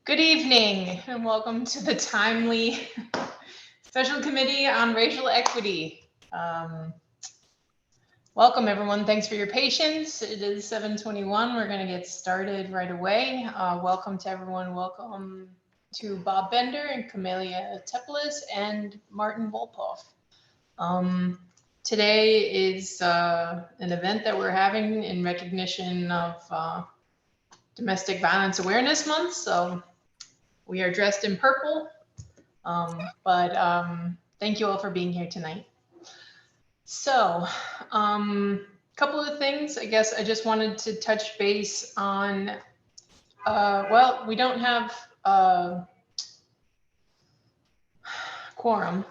Good evening and welcome to the timely Special Committee on Racial Equity. Welcome everyone. Thanks for your patience. It is 7:21. We're going to get started right away. Welcome to everyone. Welcome to Bob Bender and Camelia Tepelis and Martin Wolpoff. Today is an event that we're having in recognition of Domestic Violence Awareness Month. So we are dressed in purple, but thank you all for being here tonight. So, couple of things. I guess I just wanted to touch base on, well, we don't have a quorum,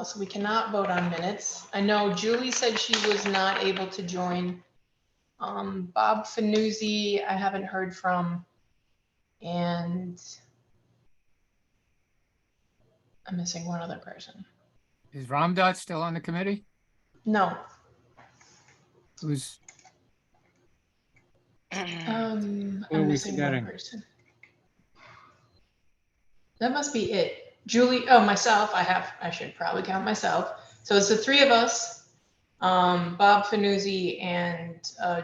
so we cannot vote on minutes. I know Julie said she was not able to join. Bob Fanuzzi, I haven't heard from, and I'm missing one other person. Is Ramdot still on the committee? No. Who's? I'm Who are we missing one forgetting? person. That must be it. Julie, oh, myself, I should probably count myself. So it's the three of us, Bob Fanuzzi and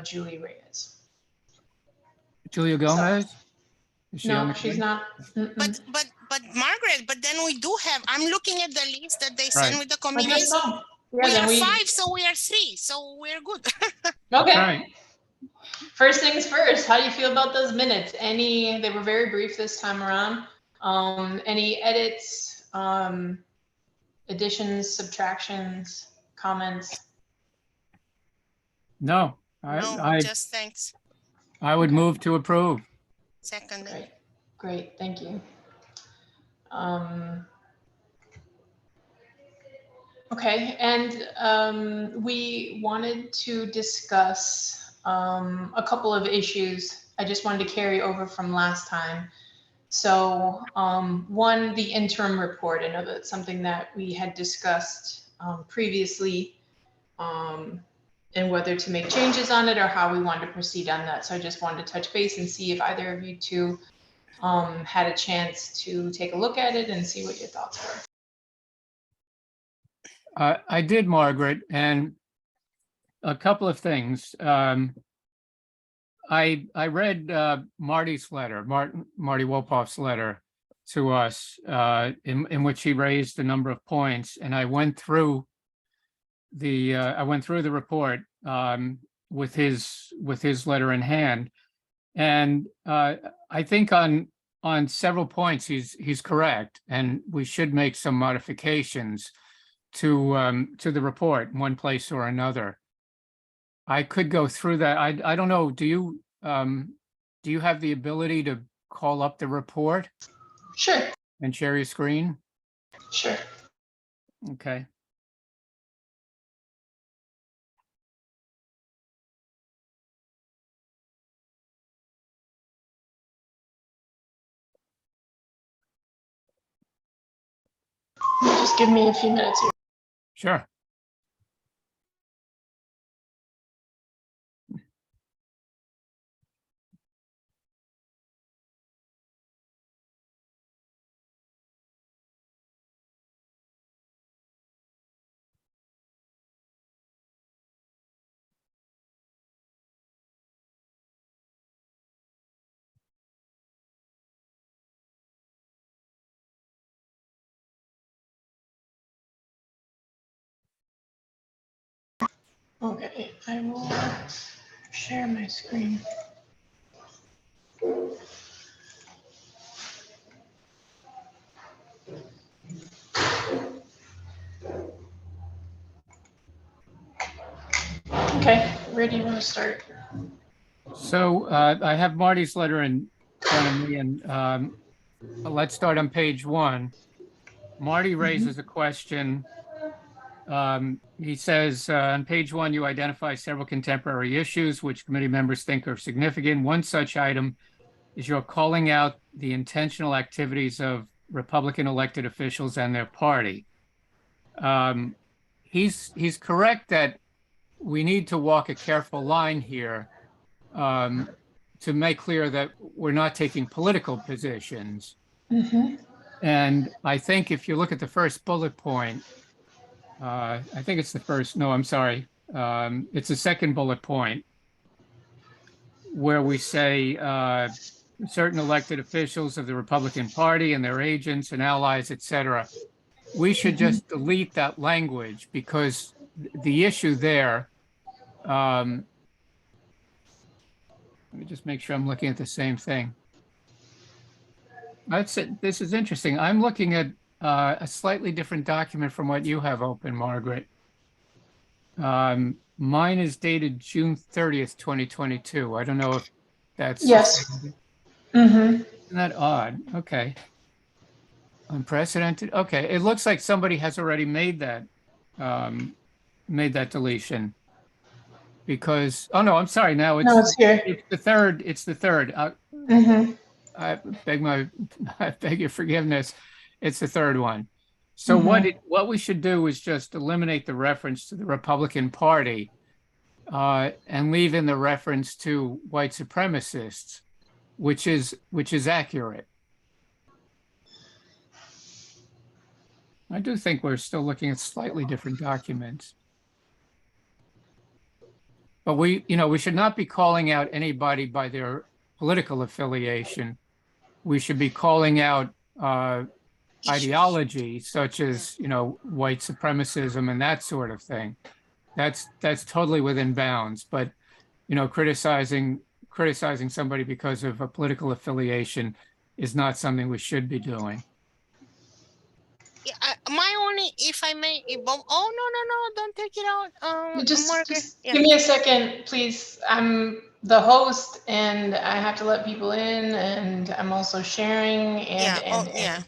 Julie Reyes. Julia Gomez? Is she on No, the she's committee? not. But Margaret, but then we do have, I'm looking at the list that they sent Right. with the I guess committees. so. Yeah, We then are five, so we are three, so we're good. Okay. Right. First things first, how do you feel about those minutes? They were very brief this time around. Any edits, additions, subtractions, comments? No, No, just thanks. I would move to approve. Second. Great, thank you. Okay, and we wanted to discuss a couple of issues. I just wanted to carry over from last time. So one, the interim report. I know that's something that we had discussed previously, and whether to make changes on it or how we wanted to proceed on that. So I just wanted to touch base and see if either of you two had a chance to take a look at it and see what your thoughts were. I did, Margaret, and a couple of things. I read Marty's letter, Marty Wolpoff's letter to us, in which he raised a number of points, and I went through the report with his letter in hand, and I think on several points he's correct, and we should make some modifications to the report in one place or another. I could go through that. I don't know. Do you have the ability to call up the report? Sure. And share your screen? Sure. Okay. Just give me a few minutes here. Sure. Okay, I will share my screen. Okay, where do you want to start? So I have Marty's letter in front of me, and let's start on page 1. Marty raises a question. He says, on page 1, you identify several contemporary issues which committee members think are significant. One such item is your calling out the intentional activities of Republican elected officials and their party. He's correct that we need to walk a careful line here, to make clear that we're not taking political positions. Mhm. And I think if you look at the first bullet point, I think it's the first, no, I'm sorry. It's the second bullet point where we say certain elected officials of the Republican Party and their agents and allies, et cetera. We should just delete that language because the issue there, let me just make sure I'm looking at the same thing. That's it. This is interesting. I'm looking at a slightly different document from what you have open, Margaret. Mine is dated June 30th, 2022. I don't know if that's the Yes. same. Mhm. Isn't that odd? Okay. Unprecedented. Okay. It looks like somebody has already made that deletion because, oh no, I'm sorry. Now No, it's here. it's the third. It's the third. Mhm. I beg your forgiveness. It's the third one. So what we should do is just eliminate the reference to the Republican Party and leave in the reference to white supremacists, which is accurate. I do think we're still looking at slightly different documents. But we should not be calling out anybody by their political affiliation. We should be calling out ideology such as, white supremacism and that sort of thing. That's totally within bounds. But, criticizing somebody because of a political affiliation is not something we should be doing. Yeah, my only, if I may, oh, no, don't take it out. Margaret, Just yeah. give me a second, please. I'm the host and I have to let people in and I'm also sharing Yeah, and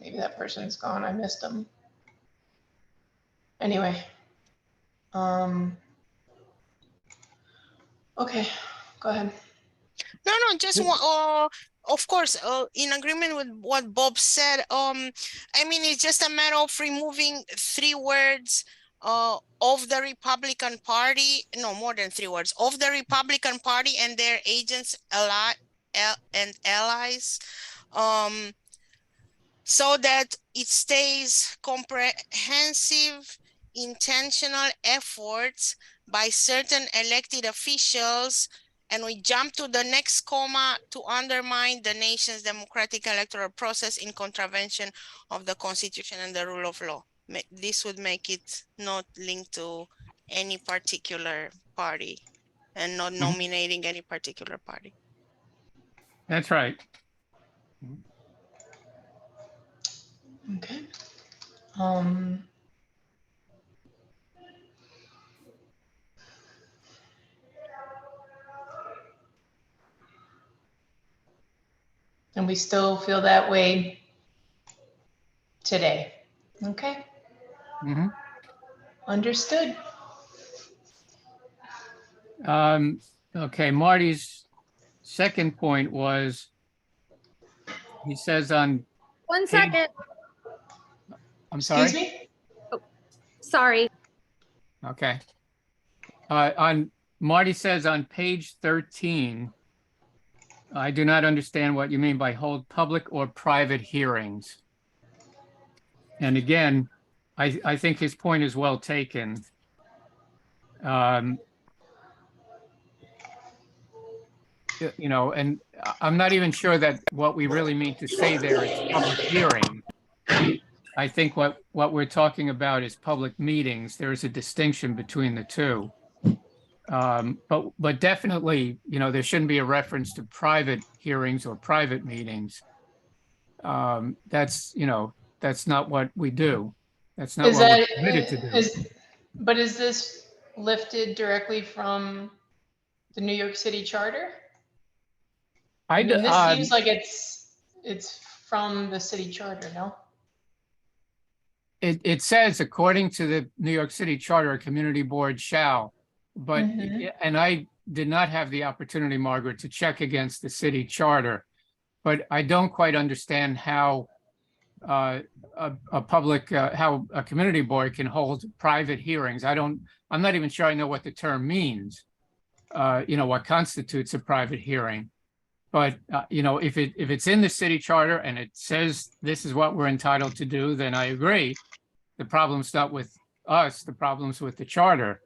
maybe that person's gone. I missed them. Anyway. Okay, go ahead. No, just one. Of course, in agreement with what Bob said. I mean, it's just a matter of removing 3 words of the Republican Party. No, more than 3 words of the Republican Party and their agents, and allies. So that it stays comprehensive, intentional efforts by certain elected officials, and we jump to the next comma to undermine the nation's democratic electoral process in contravention of the Constitution and the rule of law. This would make it not linked to any particular party and not nominating any particular party. That's right. Okay. And we still feel that way today. Okay. Mm-hmm. Understood. Okay, Marty's second point was, he says on, One second. I'm sorry. Excuse me? Sorry. Okay. Marty says on page 13, I do not understand what you mean by hold public or private hearings. And again, I think his point is well taken. And I'm not even sure that what we really mean to say there is public hearing. I think what we're talking about is public meetings. There is a distinction between the two. But definitely, there shouldn't be a reference to private hearings or private meetings. That's not what we do. That's not what we're committed to do. But is this lifted directly from the New York City Charter? I mean, this seems like it's from the city charter, no? It says, according to the New York City Charter, a community board shall, but, and I did not have the opportunity, Margaret, to check against the city charter, but I don't quite understand how a public, how a community board can hold private hearings. I'm not even sure I know what the term means. What constitutes a private hearing. But, if it's in the city charter and it says this is what we're entitled to do, then I agree. The problem's not with us, the problem's with the charter.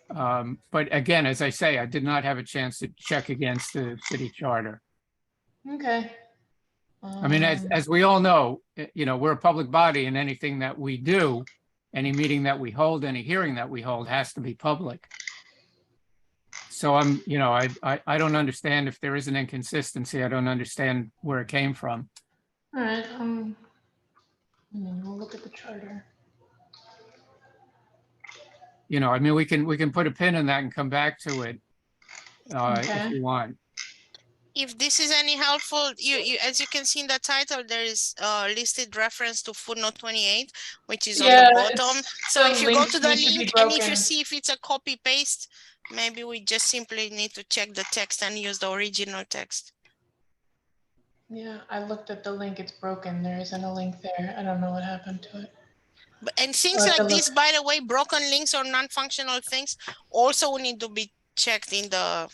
But again, as I say, I did not have a chance to check against the city charter. Okay. I mean, as we all know, we're a public body, and anything that we do, any meeting that we hold, any hearing that we hold has to be public. So I don't understand if there is an inconsistency. I don't understand where it came from. All right. We'll look at the charter. I mean, we can put a pin in that and come back to it Okay. if you want. If this is any helpful, you as you can see in the title, there is listed reference to footnote 28, which is on the bottom. So if you go to the link and if you see if it's a copy paste, maybe we just simply need to check the text and use the original text. Yeah, I looked at the link. It's broken. There isn't a link there. I don't know what happened to it. And things like this, by the way, broken links or non-functional things also need to be checked in the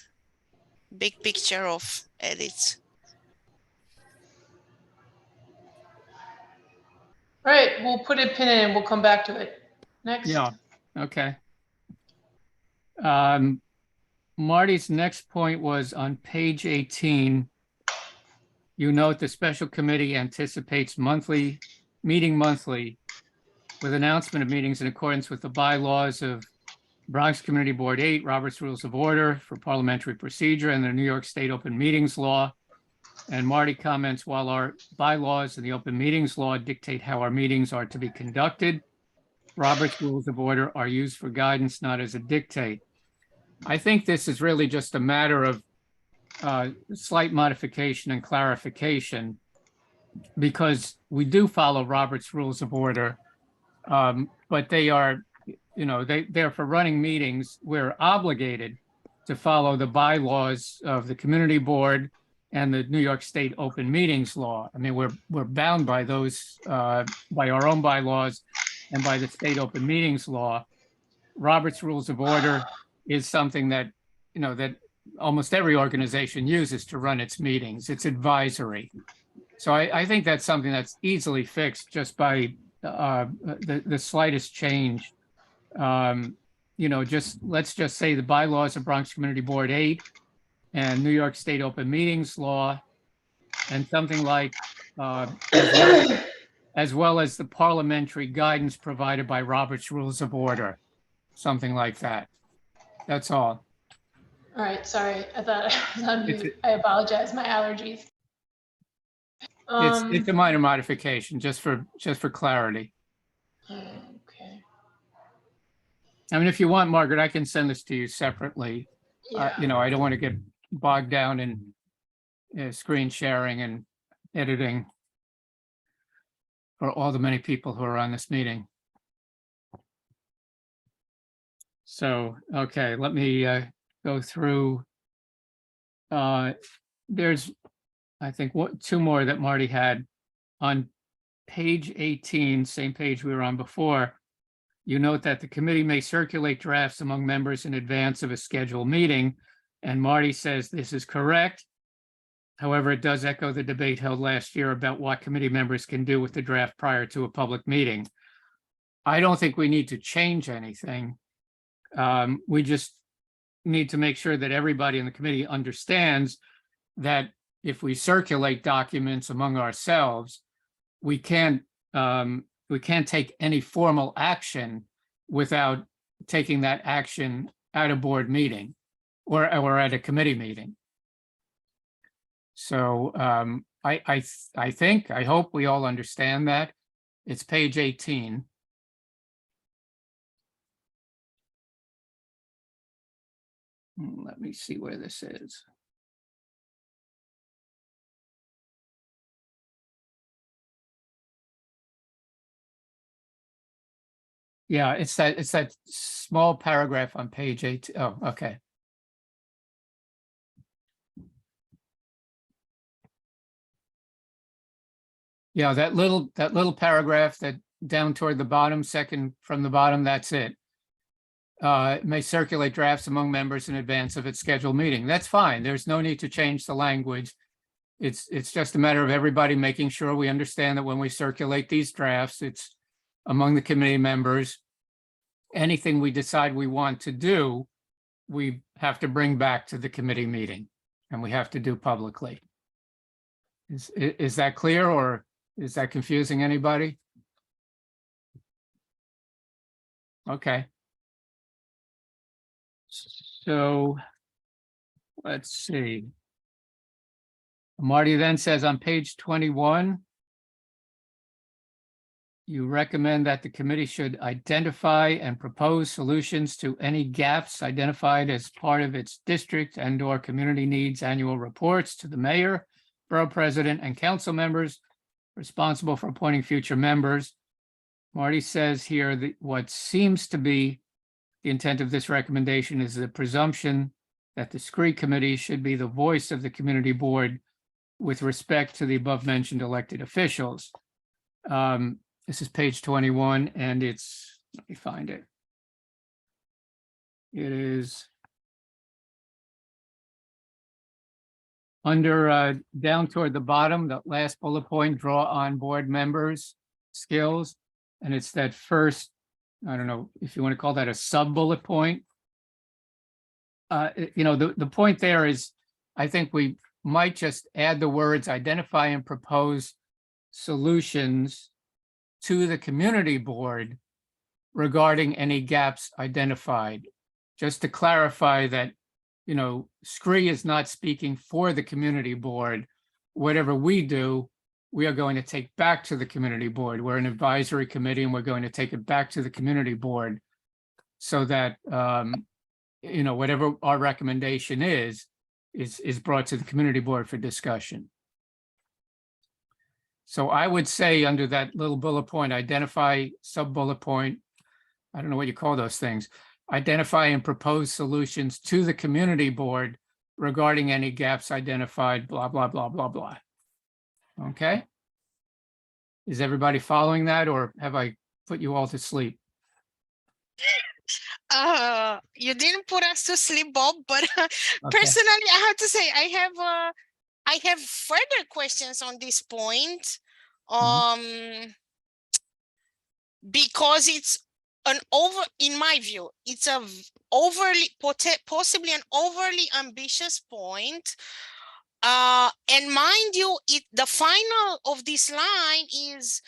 big picture of edits. All right, we'll put a pin in it and we'll come back to it. Next. Yeah, okay. Marty's next point was on page 18. You note the special committee anticipates meeting monthly with announcement of meetings in accordance with the bylaws of Bronx Community Board 8, Robert's Rules of Order for Parliamentary Procedure, and the New York State Open Meetings Law. And Marty comments, while our bylaws and the Open Meetings Law dictate how our meetings are to be conducted, Robert's Rules of Order are used for guidance, not as a dictate. I think this is really just a matter of slight modification and clarification, because we do follow Robert's Rules of Order, but they are, they're for running meetings. We're obligated to follow the bylaws of the community board and the New York State Open Meetings Law. I mean, we're bound by those, by our own bylaws and by the State Open Meetings Law. Robert's Rules of Order is something that, that almost every organization uses to run its meetings. It's advisory. So I think that's something that's easily fixed just by the slightest change. Let's just say the bylaws of Bronx Community Board 8 and New York State Open Meetings Law, and something like, as well as the parliamentary guidance provided by Robert's Rules of Order, something like that. That's all. All right, sorry. I thought I was on mute. I apologize. My allergies. It's a minor modification, just for clarity. Okay. I mean, if you want, Margaret, I can send this to you separately. Yeah. I don't want to get bogged down in screen sharing and editing for all the many people who are on this meeting. So, okay, let me go through. There's, I think, two more that Marty had. On page 18, same page we were on before, you note that the committee may circulate drafts among members in advance of a scheduled meeting, and Marty says this is correct. However, it does echo the debate held last year about what committee members can do with the draft prior to a public meeting. I don't think we need to change anything. We just need to make sure that everybody in the committee understands that if we circulate documents among ourselves, we can't take any formal action without taking that action at a board meeting or at a committee meeting. So I hope we all understand that. It's page 18. Let me see where this is. Yeah, it's that small paragraph on page 8. Oh, okay. Yeah, that little paragraph that down toward the bottom, second from the bottom, that's it. May circulate drafts among members in advance of its scheduled meeting. That's fine. There's no need to change the language. It's just a matter of everybody making sure we understand that when we circulate these drafts, it's among the committee members. Anything we decide we want to do, we have to bring back to the committee meeting, and we have to do publicly. Is that clear, or is that confusing anybody? Okay. So let's see. Marty then says on page 21, you recommend that the committee should identify and propose solutions to any gaps identified as part of its district and/or community needs annual reports to the mayor, borough president, and council members responsible for appointing future members. Marty says here that what seems to be the intent of this recommendation is the presumption that the scree committee should be the voice of the community board with respect to the above mentioned elected officials. This is page 21, and it's, let me find it. It is under down toward the bottom, the last bullet point, draw on board members' skills. And it's that first, I don't know if you want to call that a sub bullet point. The point there is, I think we might just add the words identify and propose solutions to the community board regarding any gaps identified. Just to clarify that, SCREE is not speaking for the community board. Whatever we do, we are going to take back to the community board. We're an advisory committee, and we're going to take it back to the community board so that, whatever our recommendation is brought to the community board for discussion. So I would say under that little bullet point, identify sub bullet point, I don't know what you call those things, identify and propose solutions to the community board regarding any gaps identified, blah, blah, blah, blah, blah. Okay. Is everybody following that, or have I put you all to sleep? You didn't put us to sleep, Bob, but Okay. personally, I have to say I have further questions on this point. Because it's in my view, it's a possibly an overly ambitious point. And mind you, the final of this line is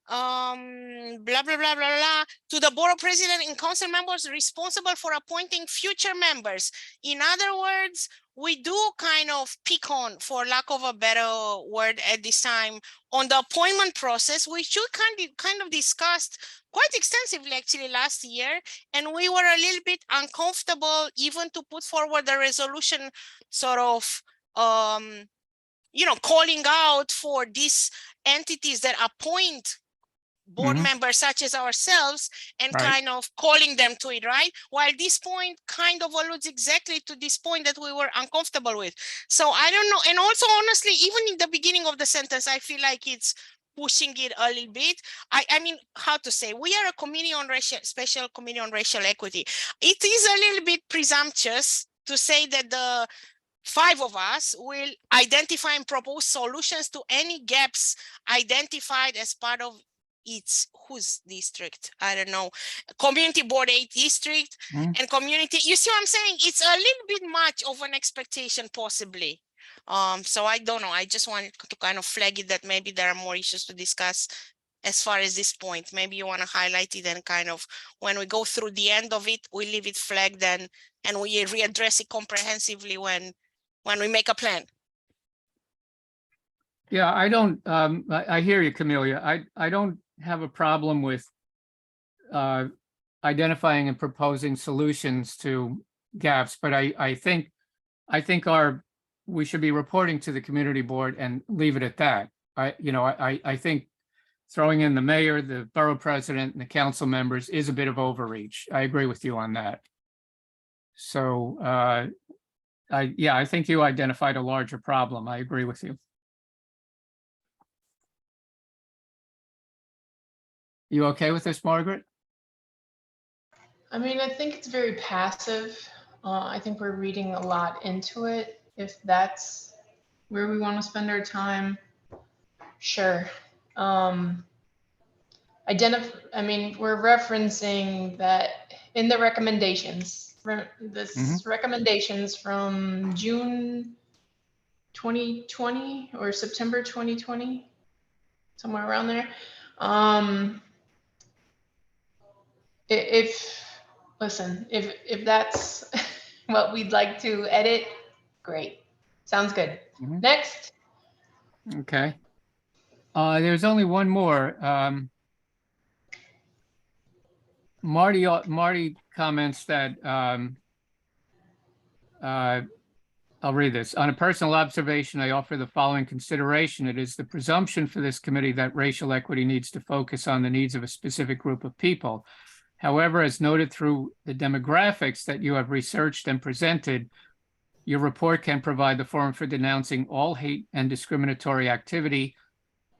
blah blah blah blah blah to the board president and council members responsible for appointing future members. In other words, we do kind of pick on, for lack of a better word at this time, on the appointment process, which we kind of discussed quite extensively actually last year, and we were a little bit uncomfortable even to put forward the resolution, sort of calling out for these entities that appoint board members such as ourselves and Right. kind of calling them to it, right? While this point kind of alludes exactly to this point that we were uncomfortable with. So I don't know. And also, honestly, even in the beginning of the sentence, I feel like it's pushing it a little bit. I mean, how to say, we are a committee on special committee on racial equity. It is a little bit presumptuous to say that the 5 of us will identify and propose solutions to any gaps identified as part of whose district? I don't know. Community Board 8 district and community. You see what I'm saying? It's a little bit much of an expectation, possibly. So I don't know. I just wanted to kind of flag it that maybe there are more issues to discuss as far as this point. Maybe you want to highlight it and kind of when we go through the end of it, we leave it flagged and we readdress it comprehensively when we make a plan. Yeah, I don't, I hear you, Camelia. I don't have a problem with identifying and proposing solutions to gaps, but I think we should be reporting to the community board and leave it at that. I think throwing in the mayor, the borough president, and the council members is a bit of overreach. I agree with you on that. So I think you identified a larger problem. I agree with you. You okay with this, Margaret? I mean, I think it's very passive. I think we're reading a lot into it. If that's where we want to spend our time, sure. I mean, we're referencing that in the recommendations, this recommendations from June 2020 or September 2020, somewhere around there. Listen, if that's what we'd like to edit, great. Sounds good. Mhm. Next. Okay. There's only one more. Marty comments that I'll read this. On a personal observation, I offer the following consideration. It is the presumption for this committee that racial equity needs to focus on the needs of a specific group of people. However, as noted through the demographics that you have researched and presented, your report can provide the forum for denouncing all hate and discriminatory activity,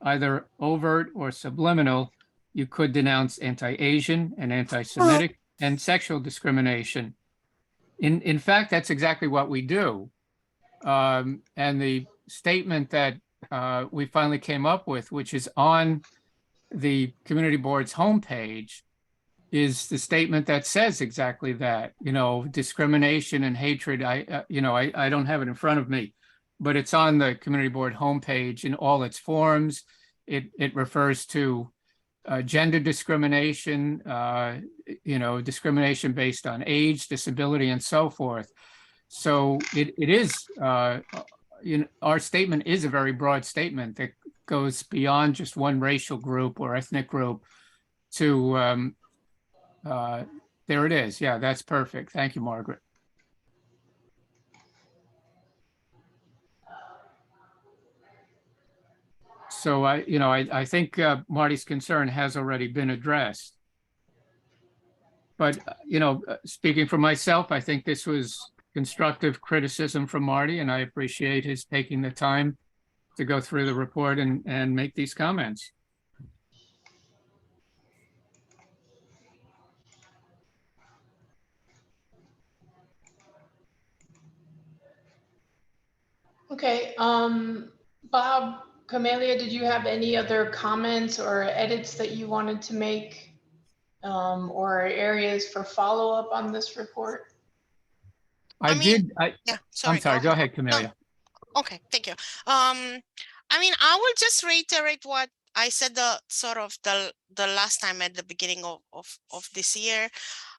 either overt or subliminal. You could denounce anti-Asian and anti-Semitic and sexual discrimination. In fact, that's exactly what we do. And the statement that we finally came up with, which is on the community board's homepage, is the statement that says exactly that. You know, discrimination and hatred. I don't have it in front of me, but it's on the community board homepage in all its forms. It refers to gender discrimination, discrimination based on age, disability, and so forth. So it is, our statement is a very broad statement that goes beyond just one racial group or ethnic group to, there it is. Yeah, that's perfect. Thank you, Margaret. So I think Marty's concern has already been addressed. But, speaking for myself, I think this was constructive criticism from Marty, and I appreciate his taking the time to go through the report and make these comments. Okay, Bob, Camelia, did you have any other comments or edits that you wanted to make, or areas for follow-up on this report? I'm sorry, go ahead, Camelia. No. Okay, thank you. I mean, I will just reiterate what I said the last time at the beginning of this year.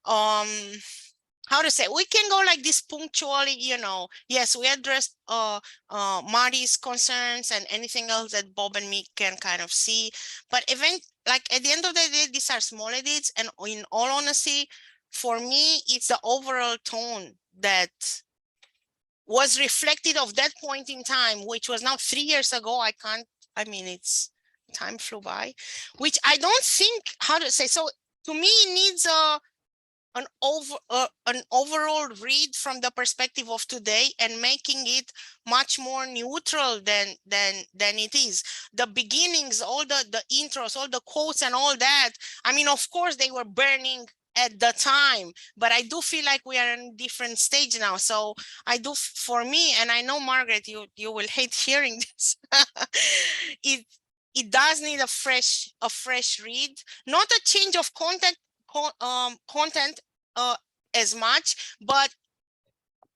How to say, we can go like this punctually, yes, we addressed Marty's concerns and anything else that Bob and me can kind of see, but like at the end of the day, these are small edits, and in all honesty, for me, it's the overall tone that was reflected of that point in time, which was now 3 years ago. It's time flew by, which I don't think, how to say, so to me, it needs an overall read from the perspective of today and making it much more neutral than it is. The beginnings, all the intros, all the quotes and all that, I mean, of course they were burning at the time, but I do feel like we are in a different stage now. So I do, for me, and I know Margaret, you will hate hearing this, it does need a fresh read, not a change of content as much, but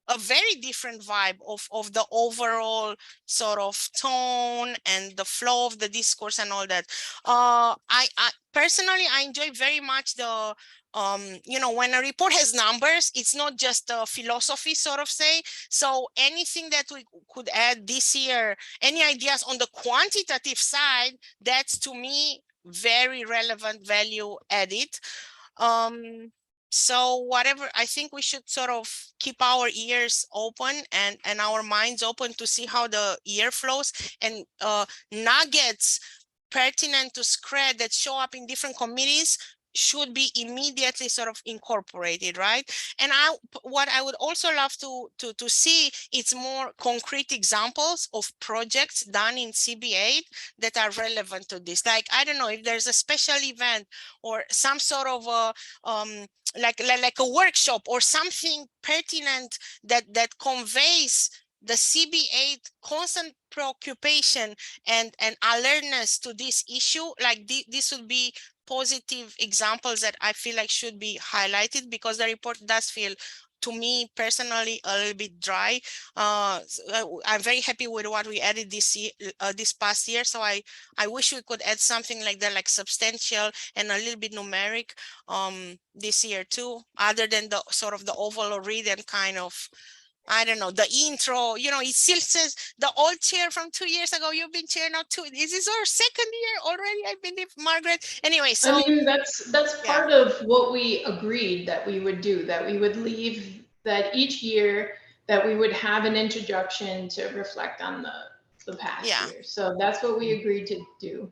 a very different vibe of the overall sort of tone and the flow of the discourse and all that. I personally, I enjoy very much the when a report has numbers, it's not just a philosophy, sort of say. So anything that we could add this year, any ideas on the quantitative side, that's to me very relevant value added. So whatever, I think we should sort of keep our ears open and our minds open to see how the year flows, and nuggets pertinent to SCRED that show up in different committees, should be immediately sort of incorporated, right? And what I would also love to see, it's more concrete examples of projects done in CB8 that are relevant to this. Like, I don't know, if there's a special event or some sort of like a workshop or something pertinent that conveys the CB8 constant preoccupation and alertness to this issue. Like this would be positive examples that I feel like should be highlighted, because the report does feel, to me personally, a little bit dry. I'm very happy with what we added this year, this past year. So I wish we could add something like that, like substantial and a little bit numeric this year too, other than the sort of the overall read and kind of, I don't know, the intro, you know, it still says the old chair from 2 years ago, you've been chair now too. This is our second year already, I believe, Margaret. Anyway, so I mean, that's yeah. part of what we agreed that we would do, that we would leave, that each year that we would have an introduction to reflect on the past Yeah. year. So that's what we agreed to do.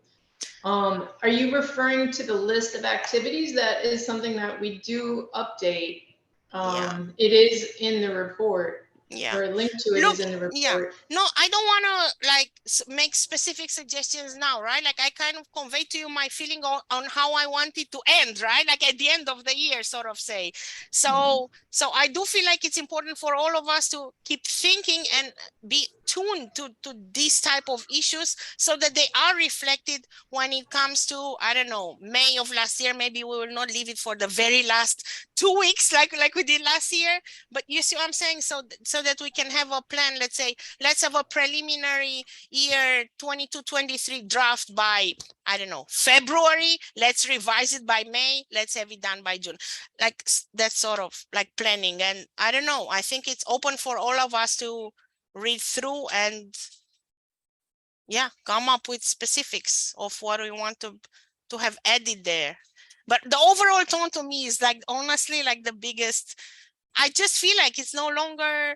Are you referring to the list of activities? That is something that we do update. It is in the report. Yeah. Or a link to it Look, is in the report. yeah. No, I don't want to like make specific suggestions now, right? Like I kind of convey to you my feeling on how I want it to end, right? Like at the end of the year, sort of say. So I do feel like it's important for all of us to keep thinking and be tuned to these type of issues, so that they are reflected when it comes to, I don't know, May of last year. Maybe we will not leave it for the very last 2 weeks like we did last year, but you see what I'm saying? So that we can have a plan. Let's say, let's have a preliminary year 22-23 draft by, I don't know, February. Let's revise it by May. Let's have it done by June. Like that sort of like planning. And I don't know, I think it's open for all of us to read through and yeah, come up with specifics of what we want to have added there. But the overall tone to me is like, honestly, like the biggest, I just feel like it's no longer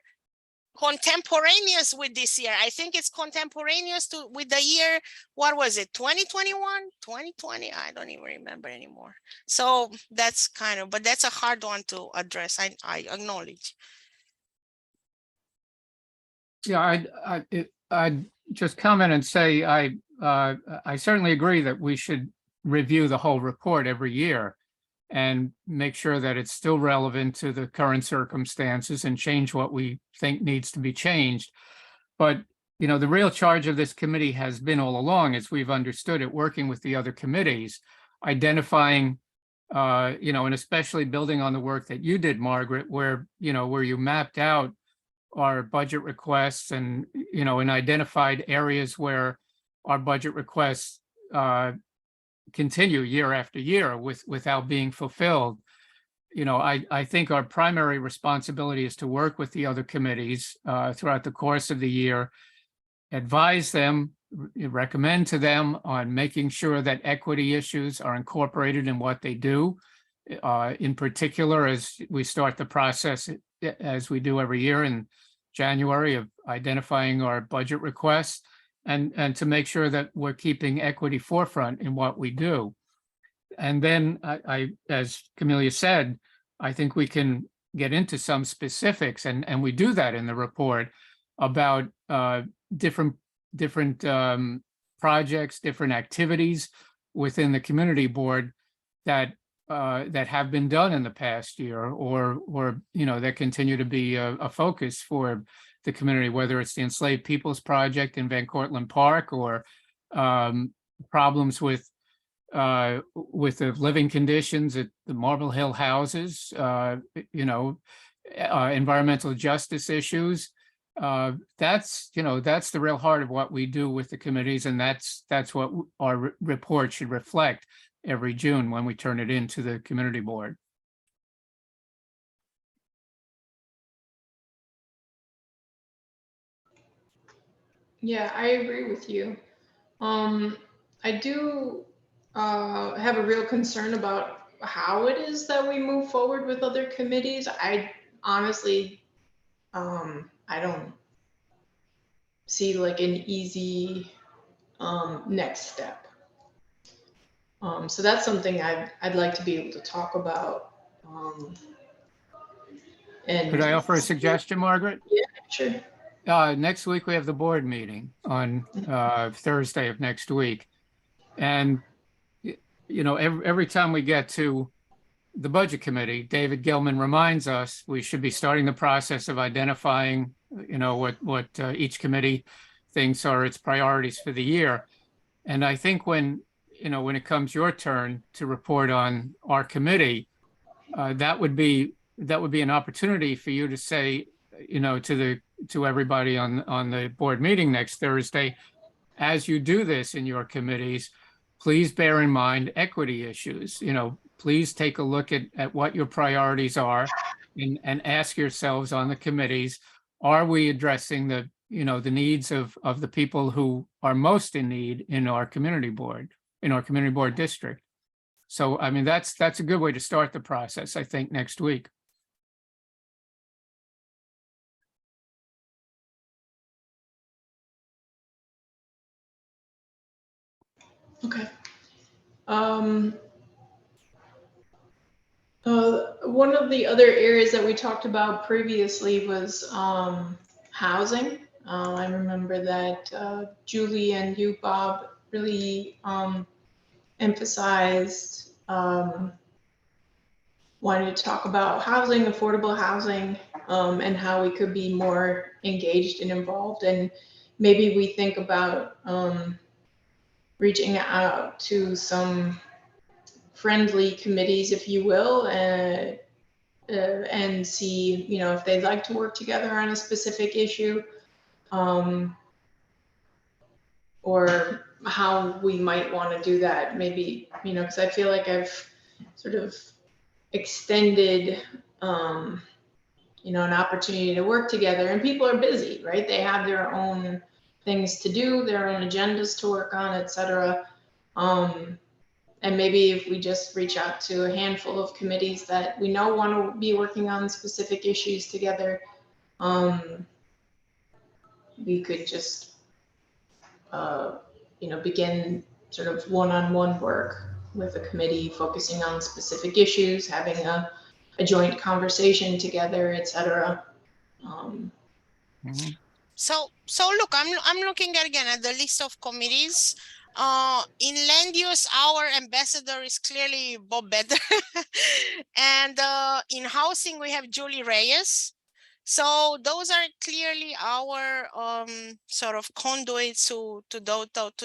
contemporaneous with this year. I think it's contemporaneous with the year, what was it, 2021, 2020? I don't even remember anymore. So that's kind of, but that's a hard one to address. I acknowledge. Yeah, I'd just comment and say I certainly agree that we should review the whole report every year and make sure that it's still relevant to the current circumstances and change what we think needs to be changed. But, you know, the real charge of this committee has been all along, as we've understood it, working with the other committees, identifying, you know, and especially building on the work that you did, Margaret, where you mapped out our budget requests and, you know, and identified areas where our budget requests continue year after year without being fulfilled. You know, I think our primary responsibility is to work with the other committees throughout the course of the year, advise them, recommend to them on making sure that equity issues are incorporated in what they do. In particular, as we start the process, as we do every year in January, of identifying our budget requests, and to make sure that we're keeping equity forefront in what we do. And then I as Camelia said, I think we can get into some specifics, and we do that in the report about different projects, different activities within the community board that have been done in the past year, or you know, that continue to be a focus for the community, whether it's the Enslaved Peoples Project in Van Cortlandt Park, or problems with the living conditions at the Marble Hill houses, you know, environmental justice issues. That's the real heart of what we do with the committees, and that's what our report should reflect every June when we turn it into the community board. Yeah, I agree with you. I do have a real concern about how it is that we move forward with other committees. I honestly, I don't see like an easy next step. So that's something I'd like to be able to talk about. And Could I offer a suggestion, Margaret? Sure. Next week, we have the board meeting on Thursday of next week. And, you know, every time we get to the budget committee, David Gilman reminds us we should be starting the process of identifying, you know, what each committee thinks are its priorities for the year. And I think when it comes your turn to report on our committee, that would be an opportunity for you to say, you know, to everybody on the board meeting next Thursday, as you do this in your committees, please bear in mind equity issues. You know, please take a look at what your priorities are and ask yourselves on the committees, are we addressing the needs of the people who are most in need in our community board district? So, I mean, that's a good way to start the process, I think, next week. Okay. One of the other areas that we talked about previously was housing. I remember that Julie and you, Bob, really emphasized wanted to talk about housing, affordable housing, and how we could be more engaged and involved. And maybe we think about reaching out to some friendly committees, if you will, and see, you know, if they'd like to work together on a specific issue, or how we might want to do that. Maybe, you know, because I feel like I've sort of extended, you know, an opportunity to work together, and people are busy, right? They have their own things to do, their own agendas to work on, etc. And maybe if we just reach out to a handful of committees that we know want to be working on specific issues together, we could just, you know, begin sort of one-on-one work with a committee focusing on specific issues, having a joint conversation together, etc. So look, I'm looking again at the list of committees. In land use, our ambassador is clearly Bob Better. And in housing, we have Julie Reyes. So those are clearly our sort of conduits to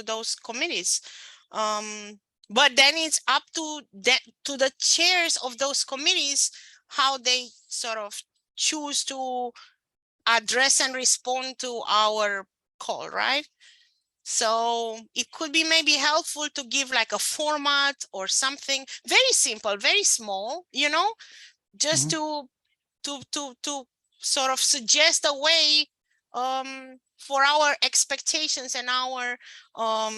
those committees. But then it's up to the chairs of those committees how they sort of choose to address and respond to our call, right? So it could be maybe helpful to give like a format or something very simple, very small, you know, just to sort of suggest a way for our expectations and our our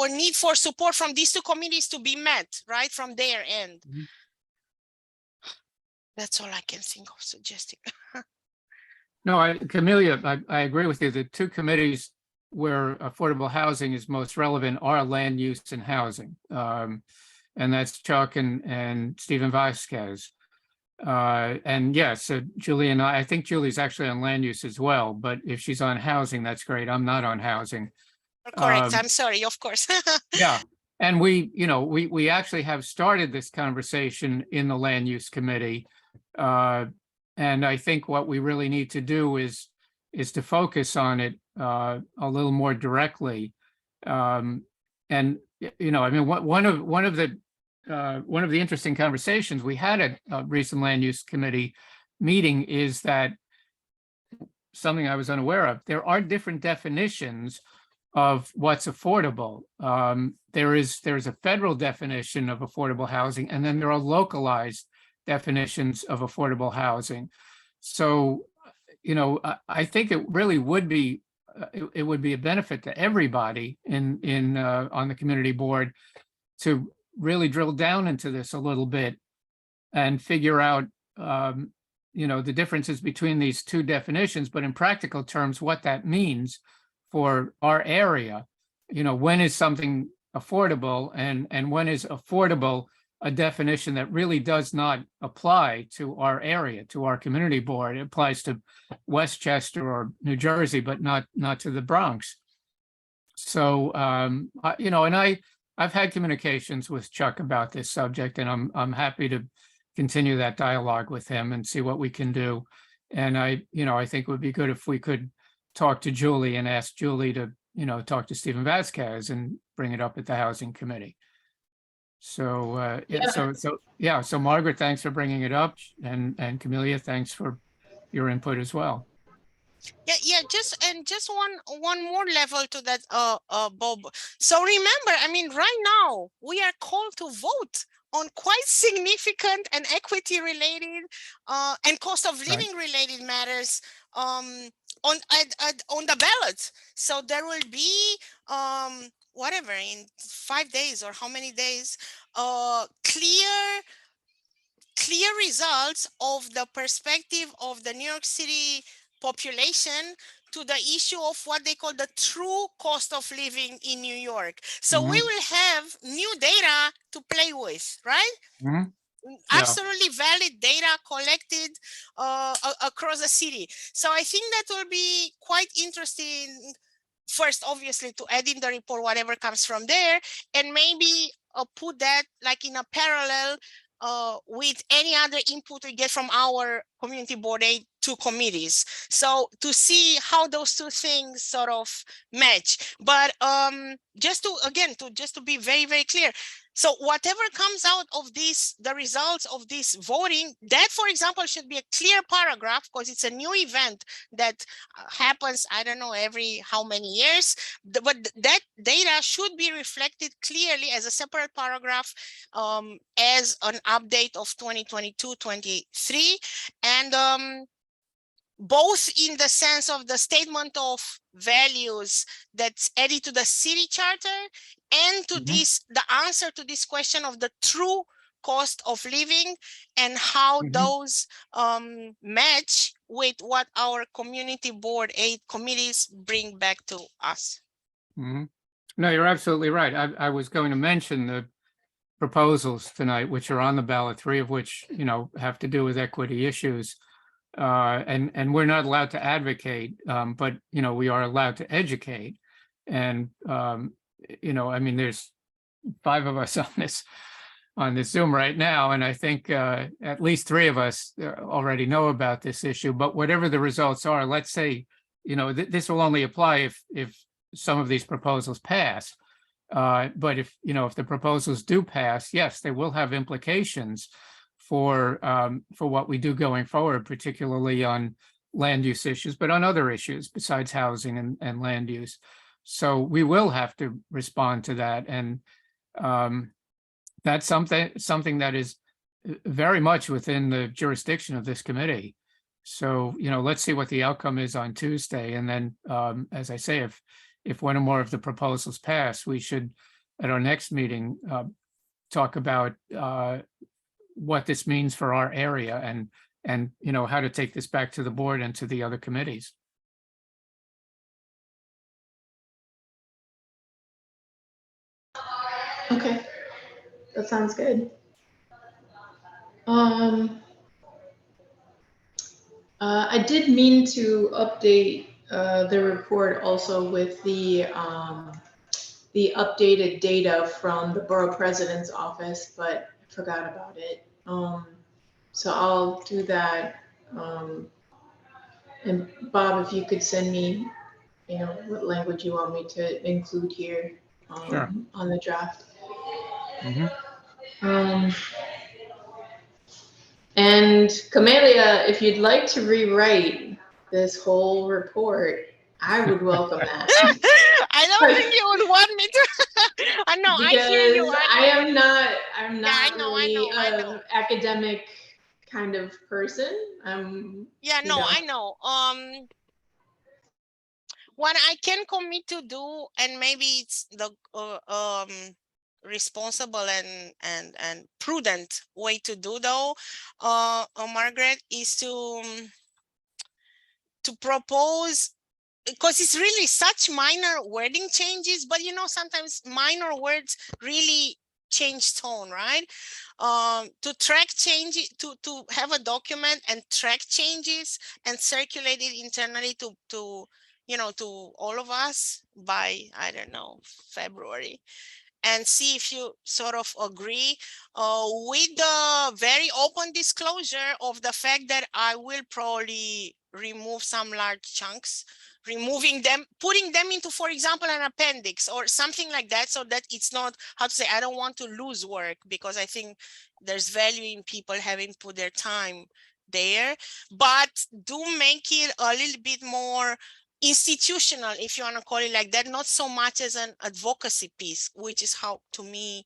need for support from these two committees to be met, right, from their end. That's all I can think of suggesting. No, Camelia, I agree with you. The two committees where affordable housing is most relevant are land use and housing. And that's Chuck and Stephen Vasquez. And yes, so Julie and I think Julie's actually on land use as well, but if she's on housing, that's great. I'm not on housing. Correct. I'm sorry, of course. Yeah. And we actually have started this conversation in the land use committee. And I think what we really need to do is to focus on it a little more directly. And, you know, I mean, one of the interesting conversations we had at a recent land use committee meeting is that something I was unaware of. There are different definitions of what's affordable. There's a federal definition of affordable housing, and then there are localized definitions of affordable housing. So, you know, I think it really would be it would be a benefit to everybody in on the community board to really drill down into this a little bit and figure out you know, the differences between these two definitions, but in practical terms, what that means for our area. You know, when is something affordable, and when is affordable a definition that really does not apply to our area, to our community board. It applies to Westchester or New Jersey, but not to the Bronx. So, you know, and I've had communications with Chuck about this subject, and I'm happy to continue that dialogue with him and see what we can do. And you know, I think it would be good if we could talk to Julie and ask Julie to, you know, talk to Stephen Vasquez and bring it up at the Housing Committee. So, so Margaret, thanks for bringing it up, and Camelia, thanks for your input as well. Yeah, just one more level to that, Bob. So remember, I mean, right now we are called to vote on quite significant and equity related and cost of living related matters on the ballot. So there will be whatever, in 5 days or how many days, clear results of the perspective of the New York City population to the issue of what they call the true cost of living in New York. So we will have new data to play with, right? Absolutely valid data collected across the city. So I think that will be quite interesting. First, obviously, to add in the report whatever comes from there, and maybe put that like in a parallel with any other input we get from our community board aid to committees. So to see how those two things sort of match. But just to be very, very clear. So whatever comes out of this, the results of this voting, that, for example, should be a clear paragraph, because it's a new event that happens, I don't know, every how many years, but that data should be reflected clearly as a separate paragraph as an update of 2022-23. And both in the sense of the statement of values that's added to the city charter, and to this, the answer to this question of the true cost of living, and how those match with what our community board aid committees bring back to us. No, you're absolutely right. I was going to mention the proposals tonight, which are on the ballot, 3 of which, you know, have to do with equity issues. And we're not allowed to advocate, but, you know, we are allowed to educate. And, you know, I mean, there's 5 of us on this Zoom right now, and I think at least 3 of us already know about this issue. But whatever the results are, let's say, you know, this will only apply if some of these proposals pass. But if, you know, if the proposals do pass, yes, they will have implications for what we do going forward, particularly on land use issues, but on other issues besides housing and land use. So we will have to respond to that. And that's something that is very much within the jurisdiction of this committee. So, you know, let's see what the outcome is on Tuesday. And then, as I say, if one or more of the proposals pass, we should, at our next meeting, talk about what this means for our area, and you know, how to take this back to the board and to the other committees. Okay, that sounds good. I did mean to update the report also with the updated data from the borough president's office, but I forgot about it. So I'll do that. And Bob, if you could send me, you know, what language you want me to include here Sure. on the draft. And Camelia, if you'd like to rewrite this whole report, I would welcome that. I don't think you would want me to. I know, I hear you. I'm not I know, really I know. an academic kind of person. Yeah, no, know. I know. What I can commit to do, and maybe it's the responsible and prudent way to do, though, Margaret, is to propose because it's really such minor wording changes, but you know, sometimes minor words really change tone, right? To track changes, to have a document and track changes and circulate it internally to you know, to all of us by, I don't know, February, and see if you sort of agree with the very open disclosure of the fact that I will probably remove some large chunks, removing them, putting them into, for example, an appendix or something like that, so that it's not, how to say, I don't want to lose work, because I think there's value in people having put their time there, but do make it a little bit more institutional, if you want to call it like that, not so much as an advocacy piece, which is how, to me,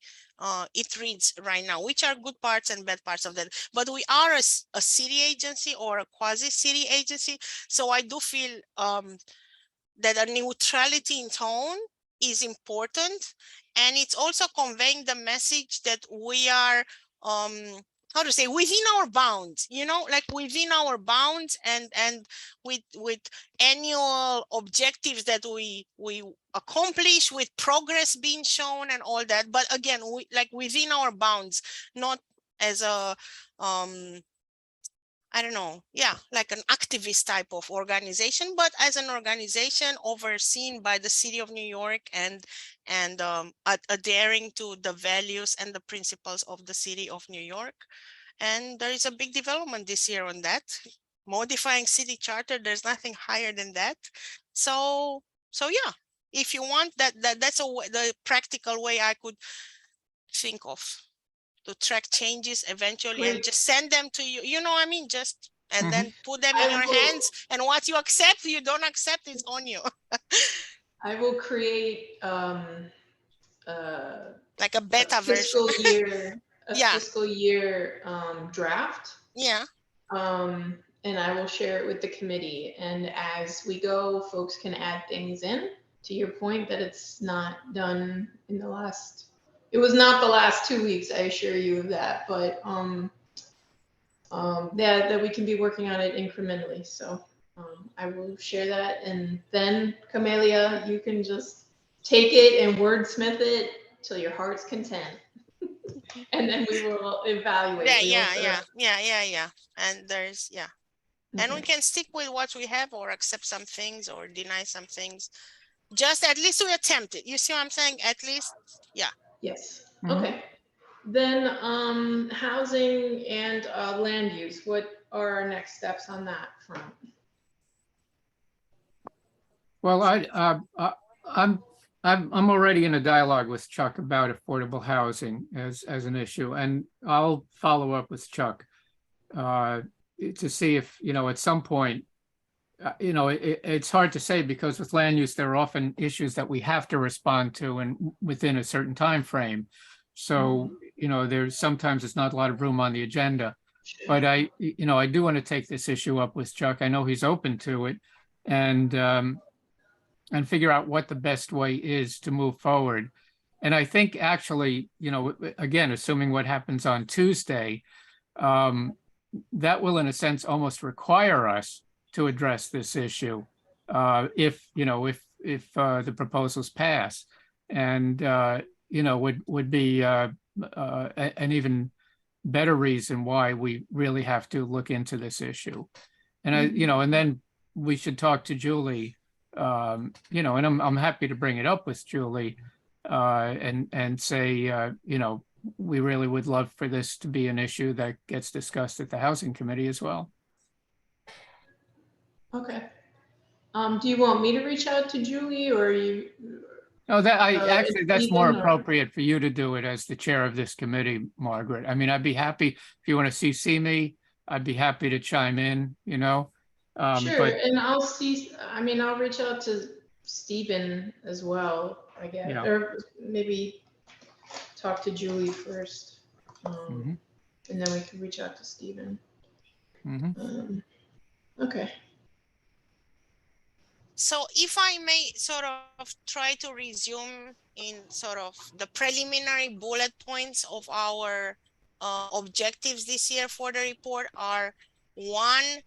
it reads right now, which are good parts and bad parts of that. But we are a city agency or a quasi-city agency, so I do feel that a neutrality in tone is important, and it's also conveying the message that we are how to say, within our bounds, you know, like within our bounds, and with annual objectives that we accomplish, with progress being shown and all that, but again, we like within our bounds, not as a I don't know, yeah, like an activist type of organization, but as an organization overseen by the city of New York, and adhering to the values and the principles of the city of New York. And there is a big development this year on that, modifying city charter. There's nothing higher than that. So yeah, if you want that's the practical way I could think of to track changes eventually. Great. And just send them to you, you know what I mean, just and Mhm. then put them in I your will- hands, and what you accept, you don't accept, it's on you. I will create Like a beta version. Yeah. fiscal year draft. Yeah. And I will share it with the committee. And as we go, folks can add things in. To your point that it's not done in the last, it was not the last 2 weeks, I assure you of that. But that we can be working on it incrementally. So I will share that, and then Camelia, you can just take it and wordsmith it till your heart's content. And then we will evaluate. Yeah. And there's, yeah. And we Okay. can stick with what we have, or accept some things or deny some things. Just at least we attempt it. You see what I'm saying? At least, yeah. Yes. Mhm. Okay. Then housing and land use. What are our next steps on that front? Well, I'm already in a dialogue with Chuck about affordable housing as an issue, and I'll follow up with Chuck to see if, you know, at some point, you know, it's hard to say, because with land use, there are often issues that we have to respond to and within a certain time frame. So, you know, there's sometimes it's not a lot of room on the agenda. But I do want to take this issue up with Chuck. I know he's open to it, and figure out what the best way is to move forward. And I think actually, you know, again, assuming what happens on Tuesday, that will, in a sense, almost require us to address this issue if the proposals pass, and you know, would be an even better reason why we really have to look into this issue. And and then we should talk to Julie, you know, and I'm happy to bring it up with Julie and say, you know, we really would love for this to be an issue that gets discussed at the Housing Committee as well. Okay. Do you want me to reach out to Julie, or you? No, that's more Stephen, or- appropriate for you to do it as the chair of this committee, Margaret. I mean, I'd be happy if you want to CC me. I'd be happy to chime in, you know. Sure, But and I'll reach out to Stephen as well, I guess, Yeah. or maybe talk to Julie first, Mhm. and then we can reach out to Stephen. Mhm. Okay. So if I may sort of try to resume in sort of the preliminary bullet points of our objectives this year for the report are: one,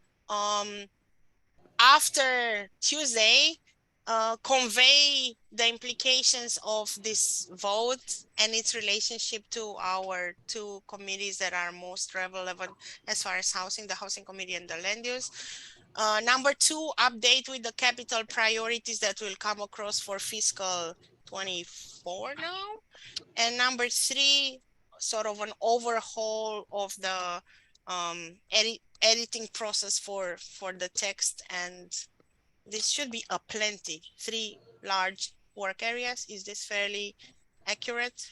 after Tuesday, convey the implications of this vote and its relationship to our two committees that are most relevant as far as housing, the housing committee and the land use. Number two, update with the capital priorities that will come across for fiscal 24 now. And number three, sort of an overhaul of the editing process for the text, and this should be a plenty. 3 large work areas. Is this fairly accurate?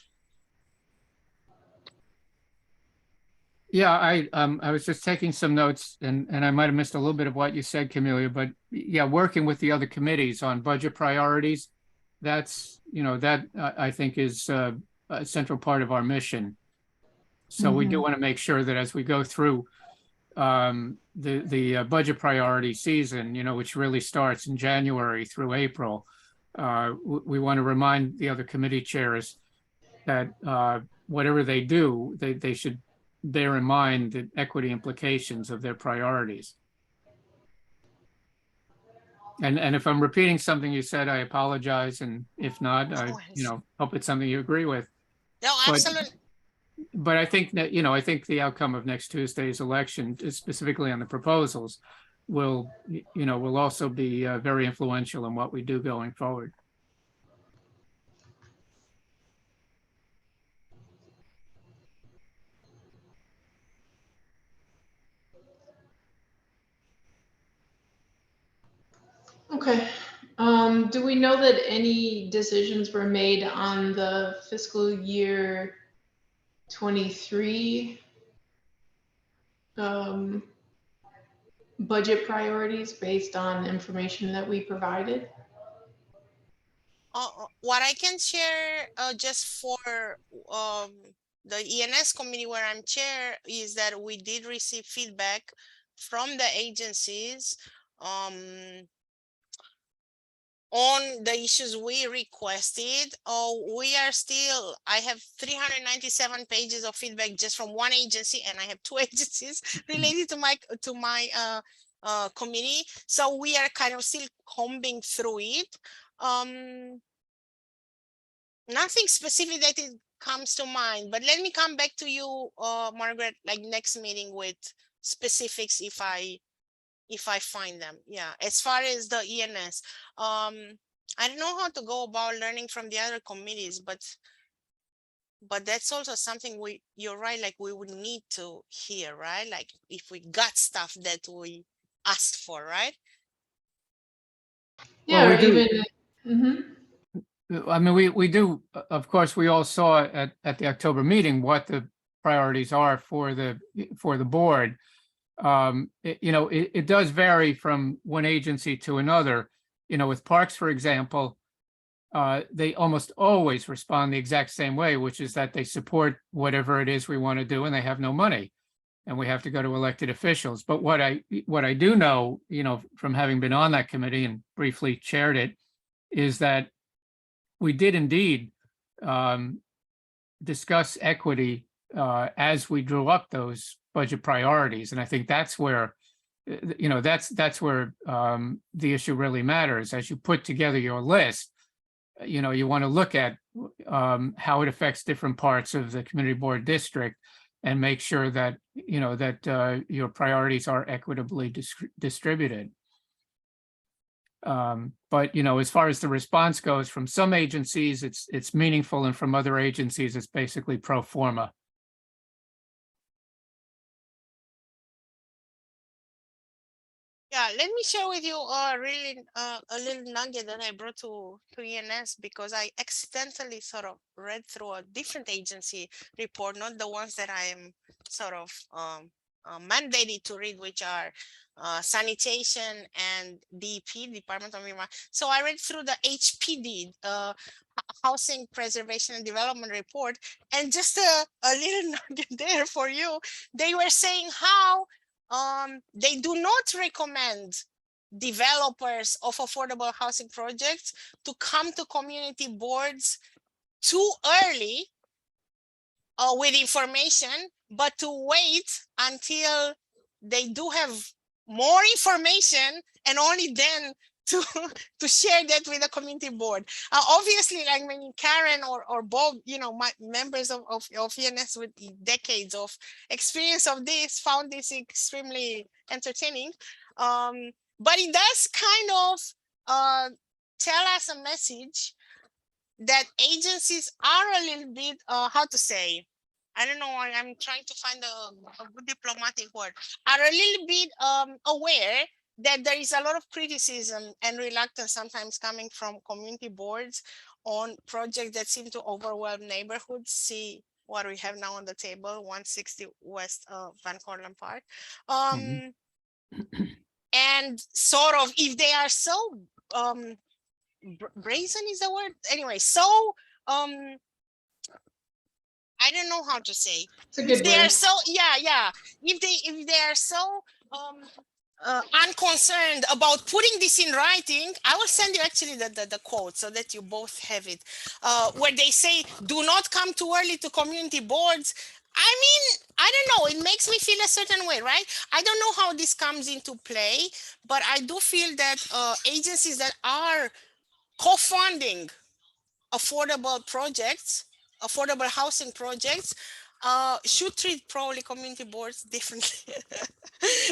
Yeah, I was just taking some notes and I might have missed a little bit of what you said, Camelia, but yeah, working with the other committees on budget priorities, that's, that I think is a central part of our mission. So we do want to make sure that as we go through the budget priority season, which really starts in January through April, we want to remind the other committee chairs that whatever they do, they should bear in mind the equity implications of their priorities. And if I'm repeating something you said, I apologize. And if not, I hope it's something you agree with. No, absolutely. But I think that, I think the outcome of next Tuesday's election, specifically on the proposals, will also be very influential in what we do going forward. Okay. Do we know that any decisions were made on the fiscal year 23 budget priorities based on information that we provided? What I can share just for the ENS committee where I'm chair is that we did receive feedback from the agencies on the issues we requested. I have 397 pages of feedback just from one agency, and I have 2 agencies related to my committee. So we are kind of still combing through it. Nothing specific that it comes to mind, but let me come back to you, Margaret, like next meeting with specifics if I find them. Yeah, as far as the ENS, I don't know how to go about learning from the other committees, but that's also something you're right, like we would need to hear, right? Like if we got stuff that we asked for, right? Yeah, Well, or even. I mean, we do, of course, we all saw at the October meeting what the priorities are for the board. It does vary from one agency to another. With parks, for example, they almost always respond the exact same way, which is that they support whatever it is we want to do and they have no money and we have to go to elected officials. But what I do know, from having been on that committee and briefly chaired it, is that we did indeed discuss equity as we drew up those budget priorities. And I think that's where, that's where the issue really matters. As you put together your list, you want to look at how it affects different parts of the community board district and make sure that, your priorities are equitably distributed. But, as far as the response goes, from some agencies, it's meaningful, and from other agencies, it's basically pro forma. Yeah, let me share with you really a little nugget that I brought to ENS, because I accidentally sort of read through a different agency report, not the ones that I am sort of mandated to read, which are sanitation and DEP, Department of Environment. So I read through the HPD, Housing Preservation and Development Report, and just a little nugget there for you. They were saying how they do not recommend developers of affordable housing projects to come to community boards too early with information, but to wait until they do have more information and only then to to share that with the community board. Obviously, like when Karen or Bob, my members of ENS with decades of experience of this found this extremely entertaining. But it does kind of tell us a message that agencies are a little bit, how to say, I don't know, I'm trying to find a good diplomatic word, are a little bit aware that there is a lot of criticism and reluctance sometimes coming from community boards on projects that seem to overwhelm neighborhoods. See what we have now on the table, 160 West Van Cortlandt Park. Mhm. And sort of, if they are so brazen is the word, anyway, so I don't know how to say. It's a If good they are word. so, yeah. If they are so unconcerned about putting this in writing, I will send you actually the quote so that you both have it. Where they say, "Do not come too early to community boards." I mean, I don't know. It makes me feel a certain way, right? I don't know how this comes into play, but I do feel that agencies that are co-funding affordable projects, affordable housing projects, should treat probably community boards differently.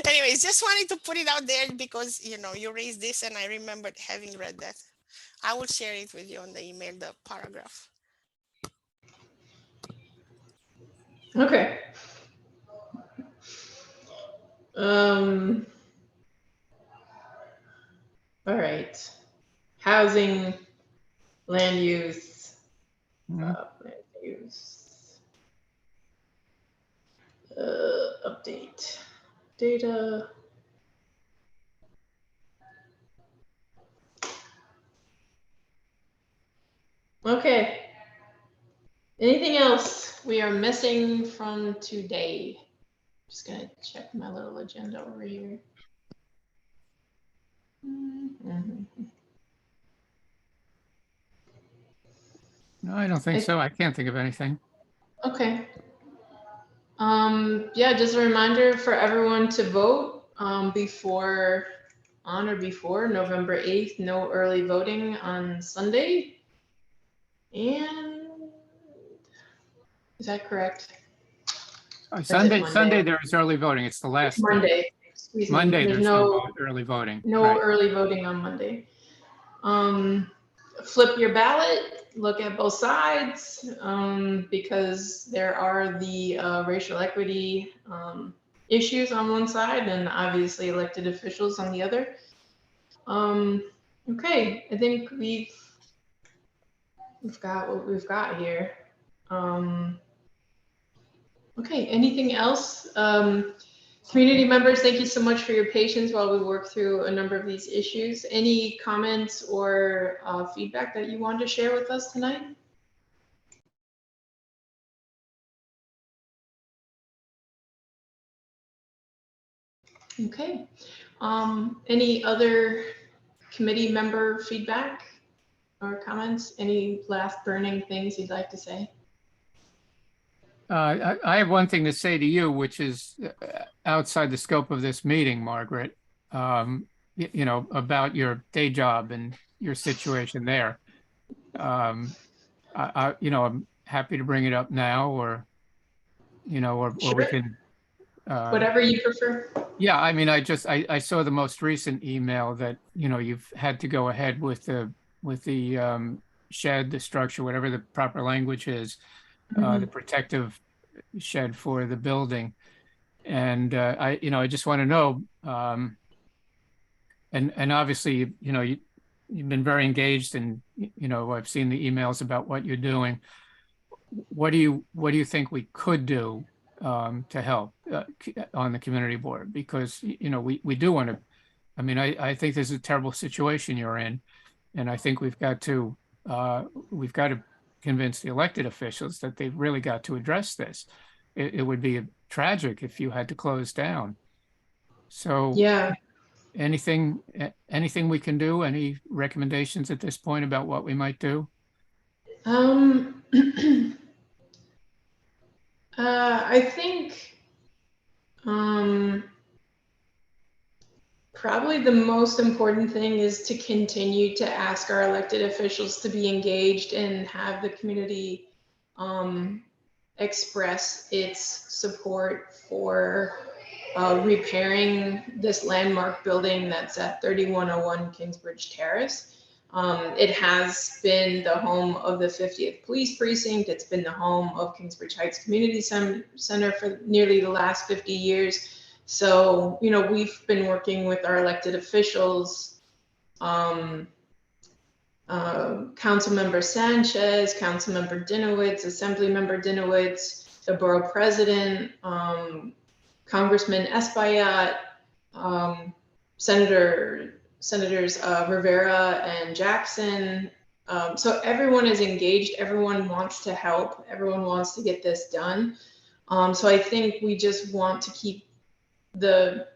Anyways, just wanted to put it out there because you raised this and I remembered having read that. I will share it with you on the email, the paragraph. Okay. All right. Housing, land use, Mhm. land use, update, data. Okay. Anything else we are missing from today? Just gonna check my little agenda over here. Mhm. No, I don't think so. I can't think of anything. Okay. Yeah, just a reminder for everyone to vote before November 8th. No early voting on Sunday. And is that correct? Or is it Sunday, Monday? there is early voting. It's the last day. Monday. Excuse me. Monday, There's there's no no early voting. no Right. early voting on Monday. Flip your ballot, look at both sides, because there are the racial equity issues on one side and obviously elected officials on the other. Okay, I think we've got what we've got here. Okay, anything else? Community members, thank you so much for your patience while we work through a number of these issues. Any comments or feedback that you want to share with us tonight? Okay. Any other committee member feedback or comments? Any last burning things you'd like to say? I have one thing to say to you, which is outside the scope of this meeting, Margaret, about your day job and your situation there. I'm happy to bring it up now or Sure. we can. Whatever you prefer. Yeah, I mean, I saw the most recent email that, you've had to go ahead with the shed, the structure, whatever the proper language is, the protective shed for the building. And I just want to know, and obviously, you've been very engaged and, I've seen the emails about what you're doing. What do you think we could do to help on the community board? Because, we do want to, I mean, I think this is a terrible situation you're in. And I think we've got to convince the elected officials that they've really got to address this. It would be tragic if you had to close down. So Yeah. anything we can do, any recommendations at this point about what we might do? I think Probably the most important thing is to continue to ask our elected officials to be engaged and have the community express its support for repairing this landmark building that's at 3101 Kingsbridge Terrace. It has been the home of the 50th Police Precinct. It's been the home of Kingsbridge Heights Community Center for nearly the last 50 years. So, you know, we've been working with our elected officials, Councilmember Sanchez, Councilmember Dinowitz, Assemblymember Dinowitz, the borough president, Congressman Espaillat, Senators Rivera and Jackson. So everyone is engaged. Everyone wants to help. Everyone wants to get this done. So I think we just want to keep the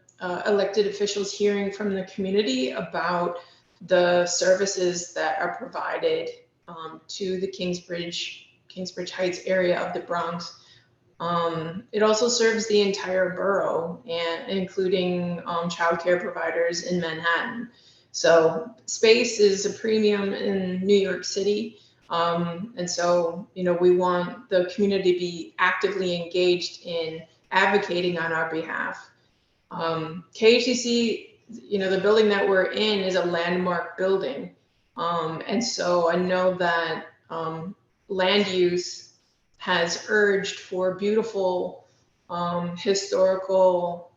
elected officials hearing from the community about the services that are provided to the Kingsbridge Heights area of the Bronx. It also serves the entire borough, and including childcare providers in Manhattan. So space is a premium in New York City. And so, you know, we want the community to be actively engaged in advocating on our behalf. KHCC, you know, the building that we're in is a landmark building. And so I know that land use has urged for beautiful historical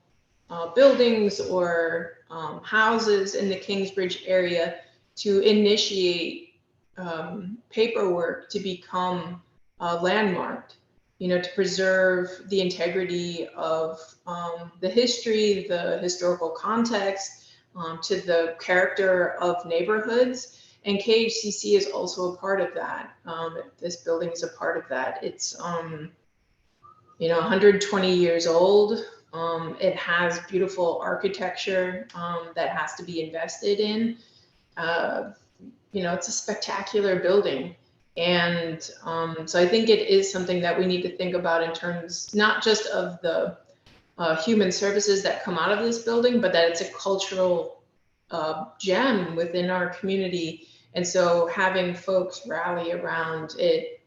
buildings or houses in the Kingsbridge area to initiate paperwork to become landmarked, you know, to preserve the integrity of the history, the historical context, to the character of neighborhoods. And KHCC is also a part of that. This building is a part of that. It's, you know, 120 years old. It has beautiful architecture that has to be invested in. You know, it's a spectacular building. And so I think it is something that we need to think about in terms, not just of the human services that come out of this building, but that it's a cultural gem within our community. And so having folks rally around it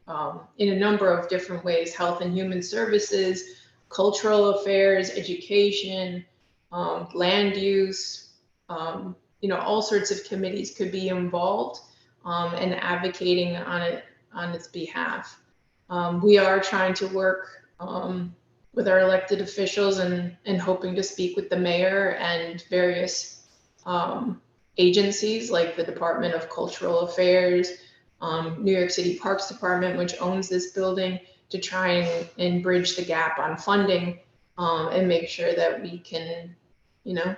in a number of different ways, health and human services, cultural affairs, education, land use, you know, all sorts of committees could be involved and advocating on its behalf. We are trying to work with our elected officials and hoping to speak with the mayor and various agencies like the Department of Cultural Affairs, New York City Parks Department, which owns this building, to try and bridge the gap on funding and make sure that we can, you know,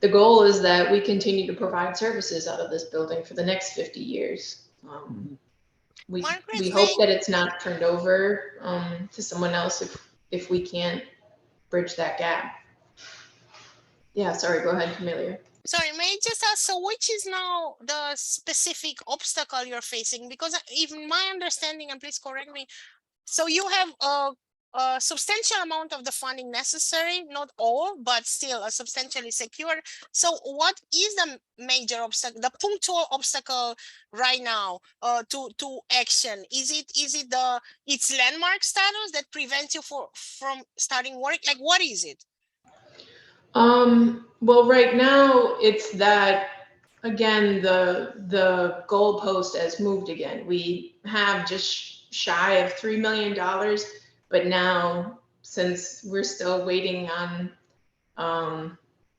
the goal is that we continue to provide services out of this building for the next 50 years. We hope that it's not turned over to someone else if we can't bridge that gap. Yeah, sorry, go ahead, Camelia. Sorry, may I just ask, so which is now the specific obstacle you're facing? Because even my understanding, and please correct me, so you have a substantial amount of the funding necessary, not all, but still a substantially secured. So what is the major obstacle, the punctual obstacle right now to action? Is it its landmark status that prevents you from starting work? Like, what is it? Well, right now it's that, again, the goalpost has moved again. We have just shy of $3 million, but now, since we're still waiting on,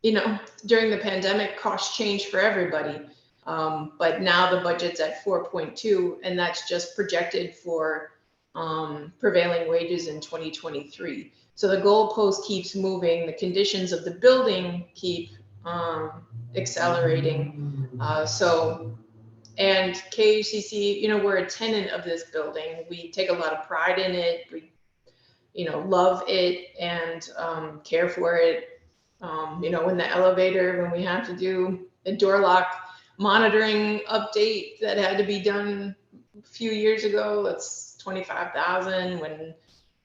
you know, during the pandemic, costs changed for everybody. But now the budget's at 4.2, and that's just projected for prevailing wages in 2023. So the goalpost keeps moving. The conditions of the building keep accelerating. And KHCC, you know, we're a tenant of this building. We take a lot of pride in it. We, you know, love it and care for it. You know, when the elevator, when we have to do a door lock monitoring update that had to be done a few years ago, that's $25,000. When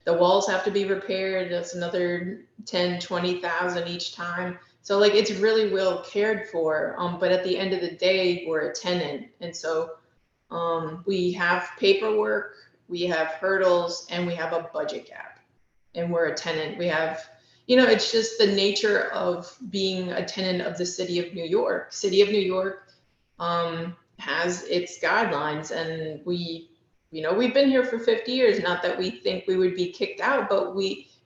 the walls have to be repaired, that's another $10,000, $20,000 each time. So like it's really well cared for, but at the end of the day, we're a tenant. And so we have paperwork, we have hurdles, and we have a budget gap. And we're a tenant. We have, it's just the nature of being a tenant of the City of New York. City of New York has its guidelines, and we've been here for 50 years. Not that we think we would be kicked out, but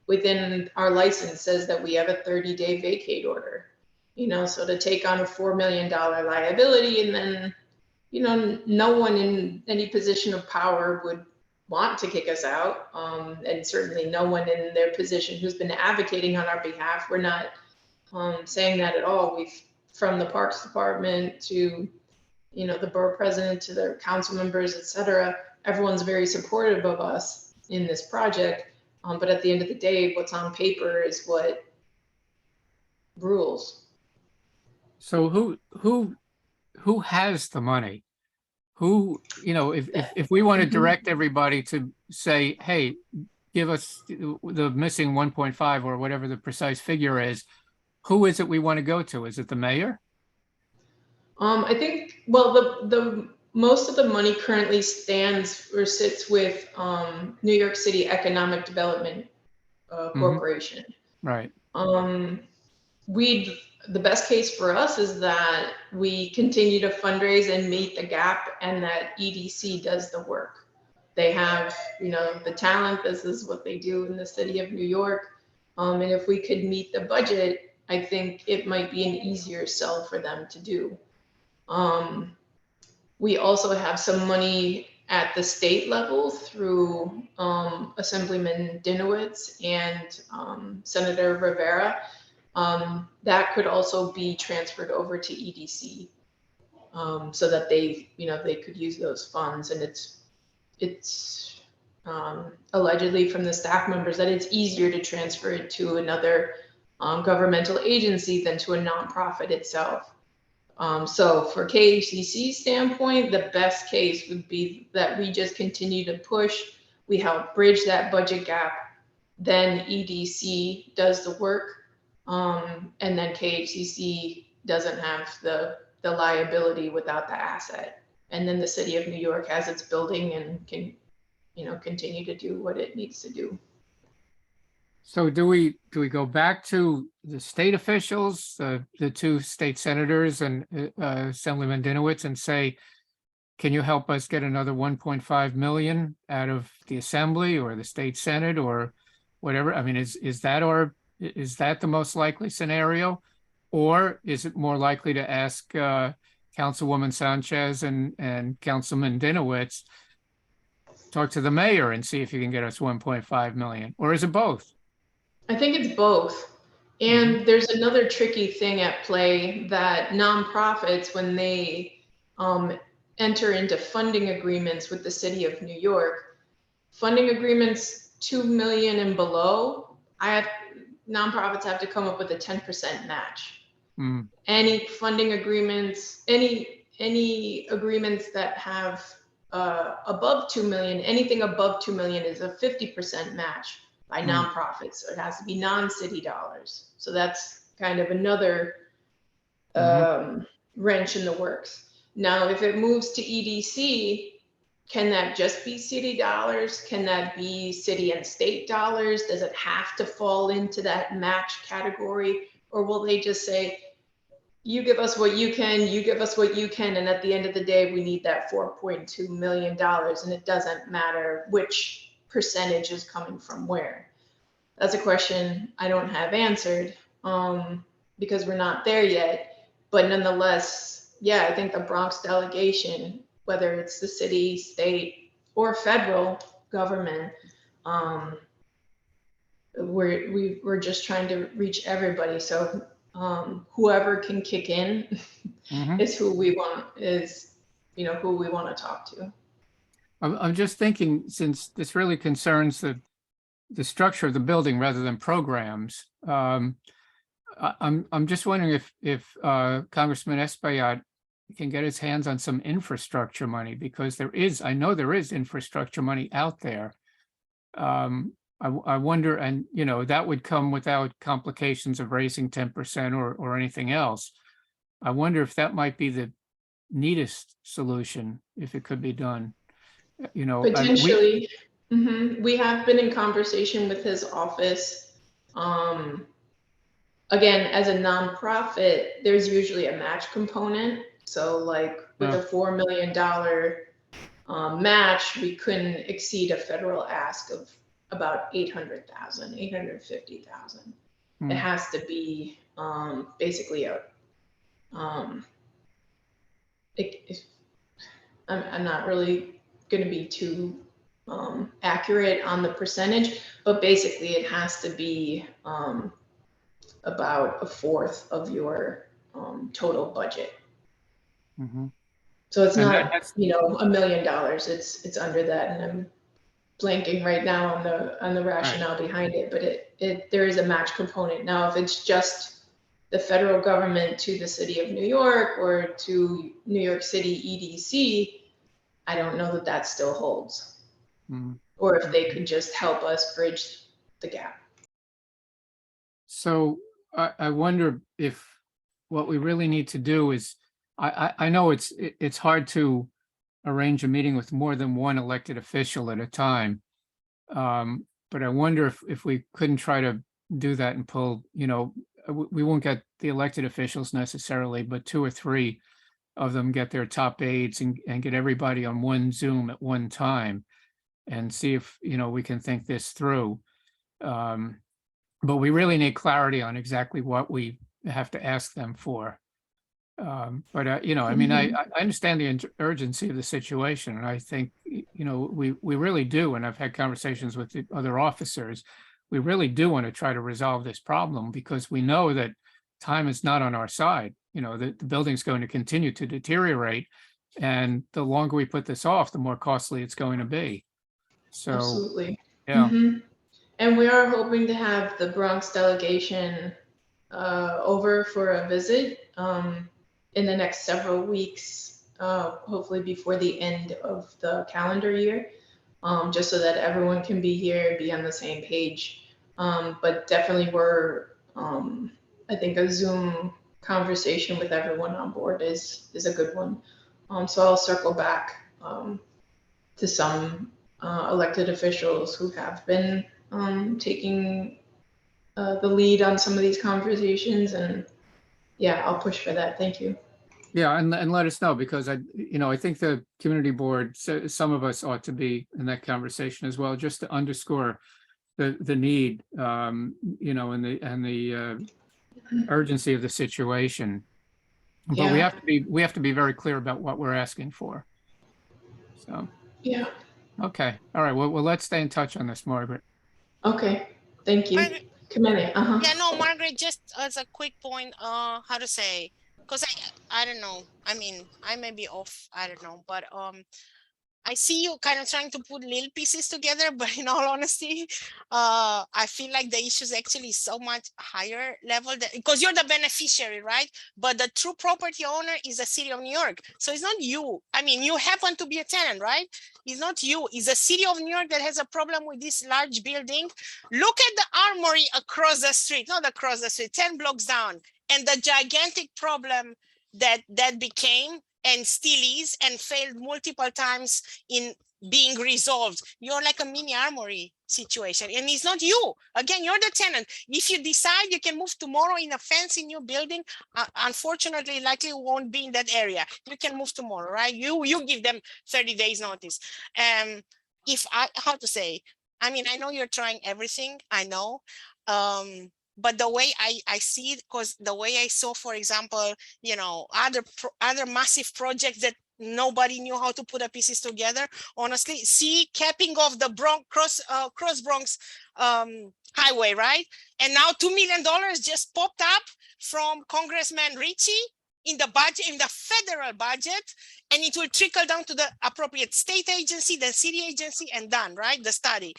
within our license says that we have a 30-day vacate order. So to take on a $4 million liability, and then, no one in any position of power would want to kick us out, and certainly no one in their position who's been advocating on our behalf. We're not saying that at all. From the Parks Department to the borough president to their council members, etc. Everyone's very supportive of us in this project. But at the end of the day, what's on paper is what rules. So who has the money? Who, if we want to direct everybody to say, hey, give us the missing 1.5 or whatever the precise figure is, who is it we want to go to? Is it the mayor? I think, well, the most of the money currently stands or sits with New York City Economic Development Corporation. Right. The best case for us is that we continue to fundraise and meet the gap, and that EDC does the work. They have, the talent. This is what they do in the City of New York. And if we could meet the budget, I think it might be an easier sell for them to do. We also have some money at the state level through Assemblyman Dinowitz and Senator Rivera. That could also be transferred over to EDC, so that they could use those funds. And it's allegedly from the staff members that it's easier to transfer it to another governmental agency than to a nonprofit itself. So for KHCC's standpoint, the best case would be that we just continue to push. We help bridge that budget gap. Then EDC does the work. And then KHCC doesn't have the liability without the asset. And then the City of New York has its building and can, continue to do what it needs to do. So do we go back to the state officials, the two state senators and Assemblyman Dinowitz, and say, can you help us get another 1.5 million out of the Assembly or the state Senate or whatever? I mean, is that the most likely scenario, or is it more likely to ask Councilwoman Sanchez and Councilman Dinowitz, talk to the mayor and see if you can get us 1.5 million, or is it both? I think it's both. And there's another tricky thing at play, that nonprofits, when they enter into funding agreements with the City of New York, funding agreements 2 million and below, nonprofits have to come up with a 10% match. Any funding agreements, any agreements that have above 2 million, anything above 2 million is a 50% match by nonprofits. So it has to be non-city dollars. So that's kind of another wrench in the works. Now, if it moves to EDC, can that just be city dollars? Can that be city and state dollars? Does it have to fall into that match category? Or will they just say, you give us what you can, you give us what you can, and at the end of the day, we need that $4.2 million, and it doesn't matter which percentage is coming from where? That's a question I don't have answered, because we're not there yet. But nonetheless, yeah, I think the Bronx delegation, whether it's the city, state, or federal government, we're just trying to reach everybody. So whoever can kick in is who we want, who we want to talk to. I'm just thinking, since this really concerns the structure of the building rather than programs, I'm just wondering if Congressman Espaillat can get his hands on some infrastructure money, because I know there is infrastructure money out there. I wonder, and you know, that would come without complications of raising 10% or anything else. I wonder if that might be the neatest solution, if it could be done. You know, Potentially. We have been in conversation with his office. Again, as a nonprofit, there's usually a match component. So like with a $4 million match, we couldn't exceed a federal ask of about 800,000, 850,000. It has to be basically a I'm not really going to be too accurate on the percentage, but basically it has to be about a fourth of your total budget. So it's And not, that's- you know, $1 million. It's under that, and I'm blanking right now on the rationale behind it. But there is a match component. Now, if it's just the federal government to the city of New York or to New York City EDC, I don't know that still holds. Or if they could just help us bridge the gap. So I wonder if what we really need to do is, I know it's hard to arrange a meeting with more than one elected official at a time. But I wonder if we couldn't try to do that and pull, you know, we won't get the elected officials necessarily, but 2 or 3 of them get their top aides and get everybody on one Zoom at one time and see if, you know, we can think this through. But we really need clarity on exactly what we have to ask them for. But you know, I mean, I understand the urgency of the situation, and I think, you know, we really do, and I've had conversations with the other officers. We really do want to try to resolve this problem because we know that time is not on our side. You know, the building's going to continue to deteriorate, and the longer we put this off, the more costly it's going to be. So, absolutely. yeah. And we are hoping to have the Bronx delegation over for a visit in the next several weeks, hopefully before the end of the calendar year, just so that everyone can be here and be on the same page. But definitely we're, I think a Zoom conversation with everyone on board is a good one. So I'll circle back to some elected officials who have been taking the lead on some of these conversations, and yeah, I'll push for that. Thank you. Yeah, and let us know, because you know, I think the community board, some of us ought to be in that conversation as well, just to underscore the need, you know, and the urgency of the situation. But we have to be very clear about what we're asking for. So. Yeah. Okay. All right. Well, let's stay in touch on this, Margaret. Okay. Thank you. Yeah, no, Margaret, just as a quick point, how to say, because I don't know. I mean, I may be off. I don't know, but I see you kind of trying to put little pieces together, but in all honesty, I feel like the issue is actually so much higher level because you're the beneficiary, right? But the true property owner is the city of New York. So it's not you. I mean, you happen to be a tenant, right? It's not you. It's the city of New York that has a problem with this large building. Look at the Armory across the street, not across the street, 10 blocks down, and the gigantic problem that became and still is and failed multiple times in being resolved. You're like a mini Armory situation, and it's not you. Again, you're the tenant. If you decide you can move tomorrow in a fancy new building, unfortunately, likely won't be in that area. You can move tomorrow, right? You give them 30 days notice. How to say, I mean, I know you're trying everything, I know. But the way I see it, because the way I saw, for example, you know, other massive projects that nobody knew how to put the pieces together. Honestly, see capping of the cross Bronx highway, right? And now $2 million just popped up from Congressman Ritchie in the budget, in the federal budget, and it will trickle down to the appropriate state agency, the city agency, and done, right? The study.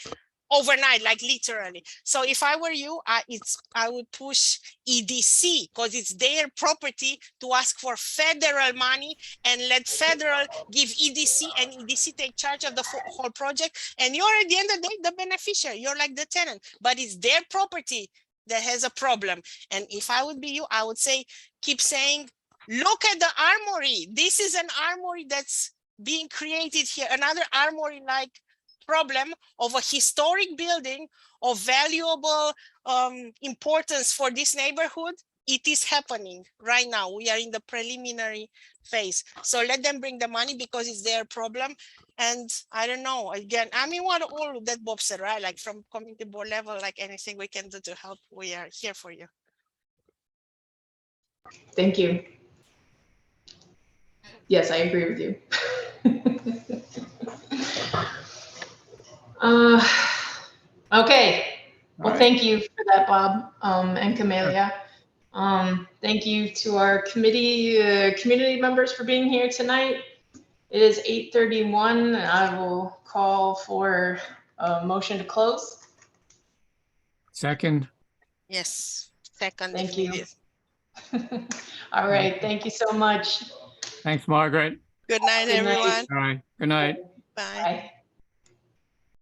overnight, like literally. So if I were you, I would push EDC because it's their property to ask for federal money and let federal give EDC and EDC take charge of the whole project. And you're at the end of the day, the beneficiary. You're like the tenant, but it's their property that has a problem. And if I would be you, I would say, keep saying, look at the armory. This is an armory that's being created here. Another armory like problem of a historic building of valuable importance for this neighborhood. It is happening right now. We are in the preliminary phase. So let them bring the money because it's their problem. And I don't know, again, I mean, what all that Bob said, right? Like from community board level, like anything we can do to help, we are here for you. Thank you. Yes, I agree with you. Okay. Well, right. thank you for that, Bob, and Camelia. Thank you to our community members for being here tonight. It is 8:31. I will call for a motion to close. Second, Yes, second. Thank if you. needed. All right. Thank you so much. thanks, Margaret. Good night, Good night. everyone. All right, good night. Bye. Bye.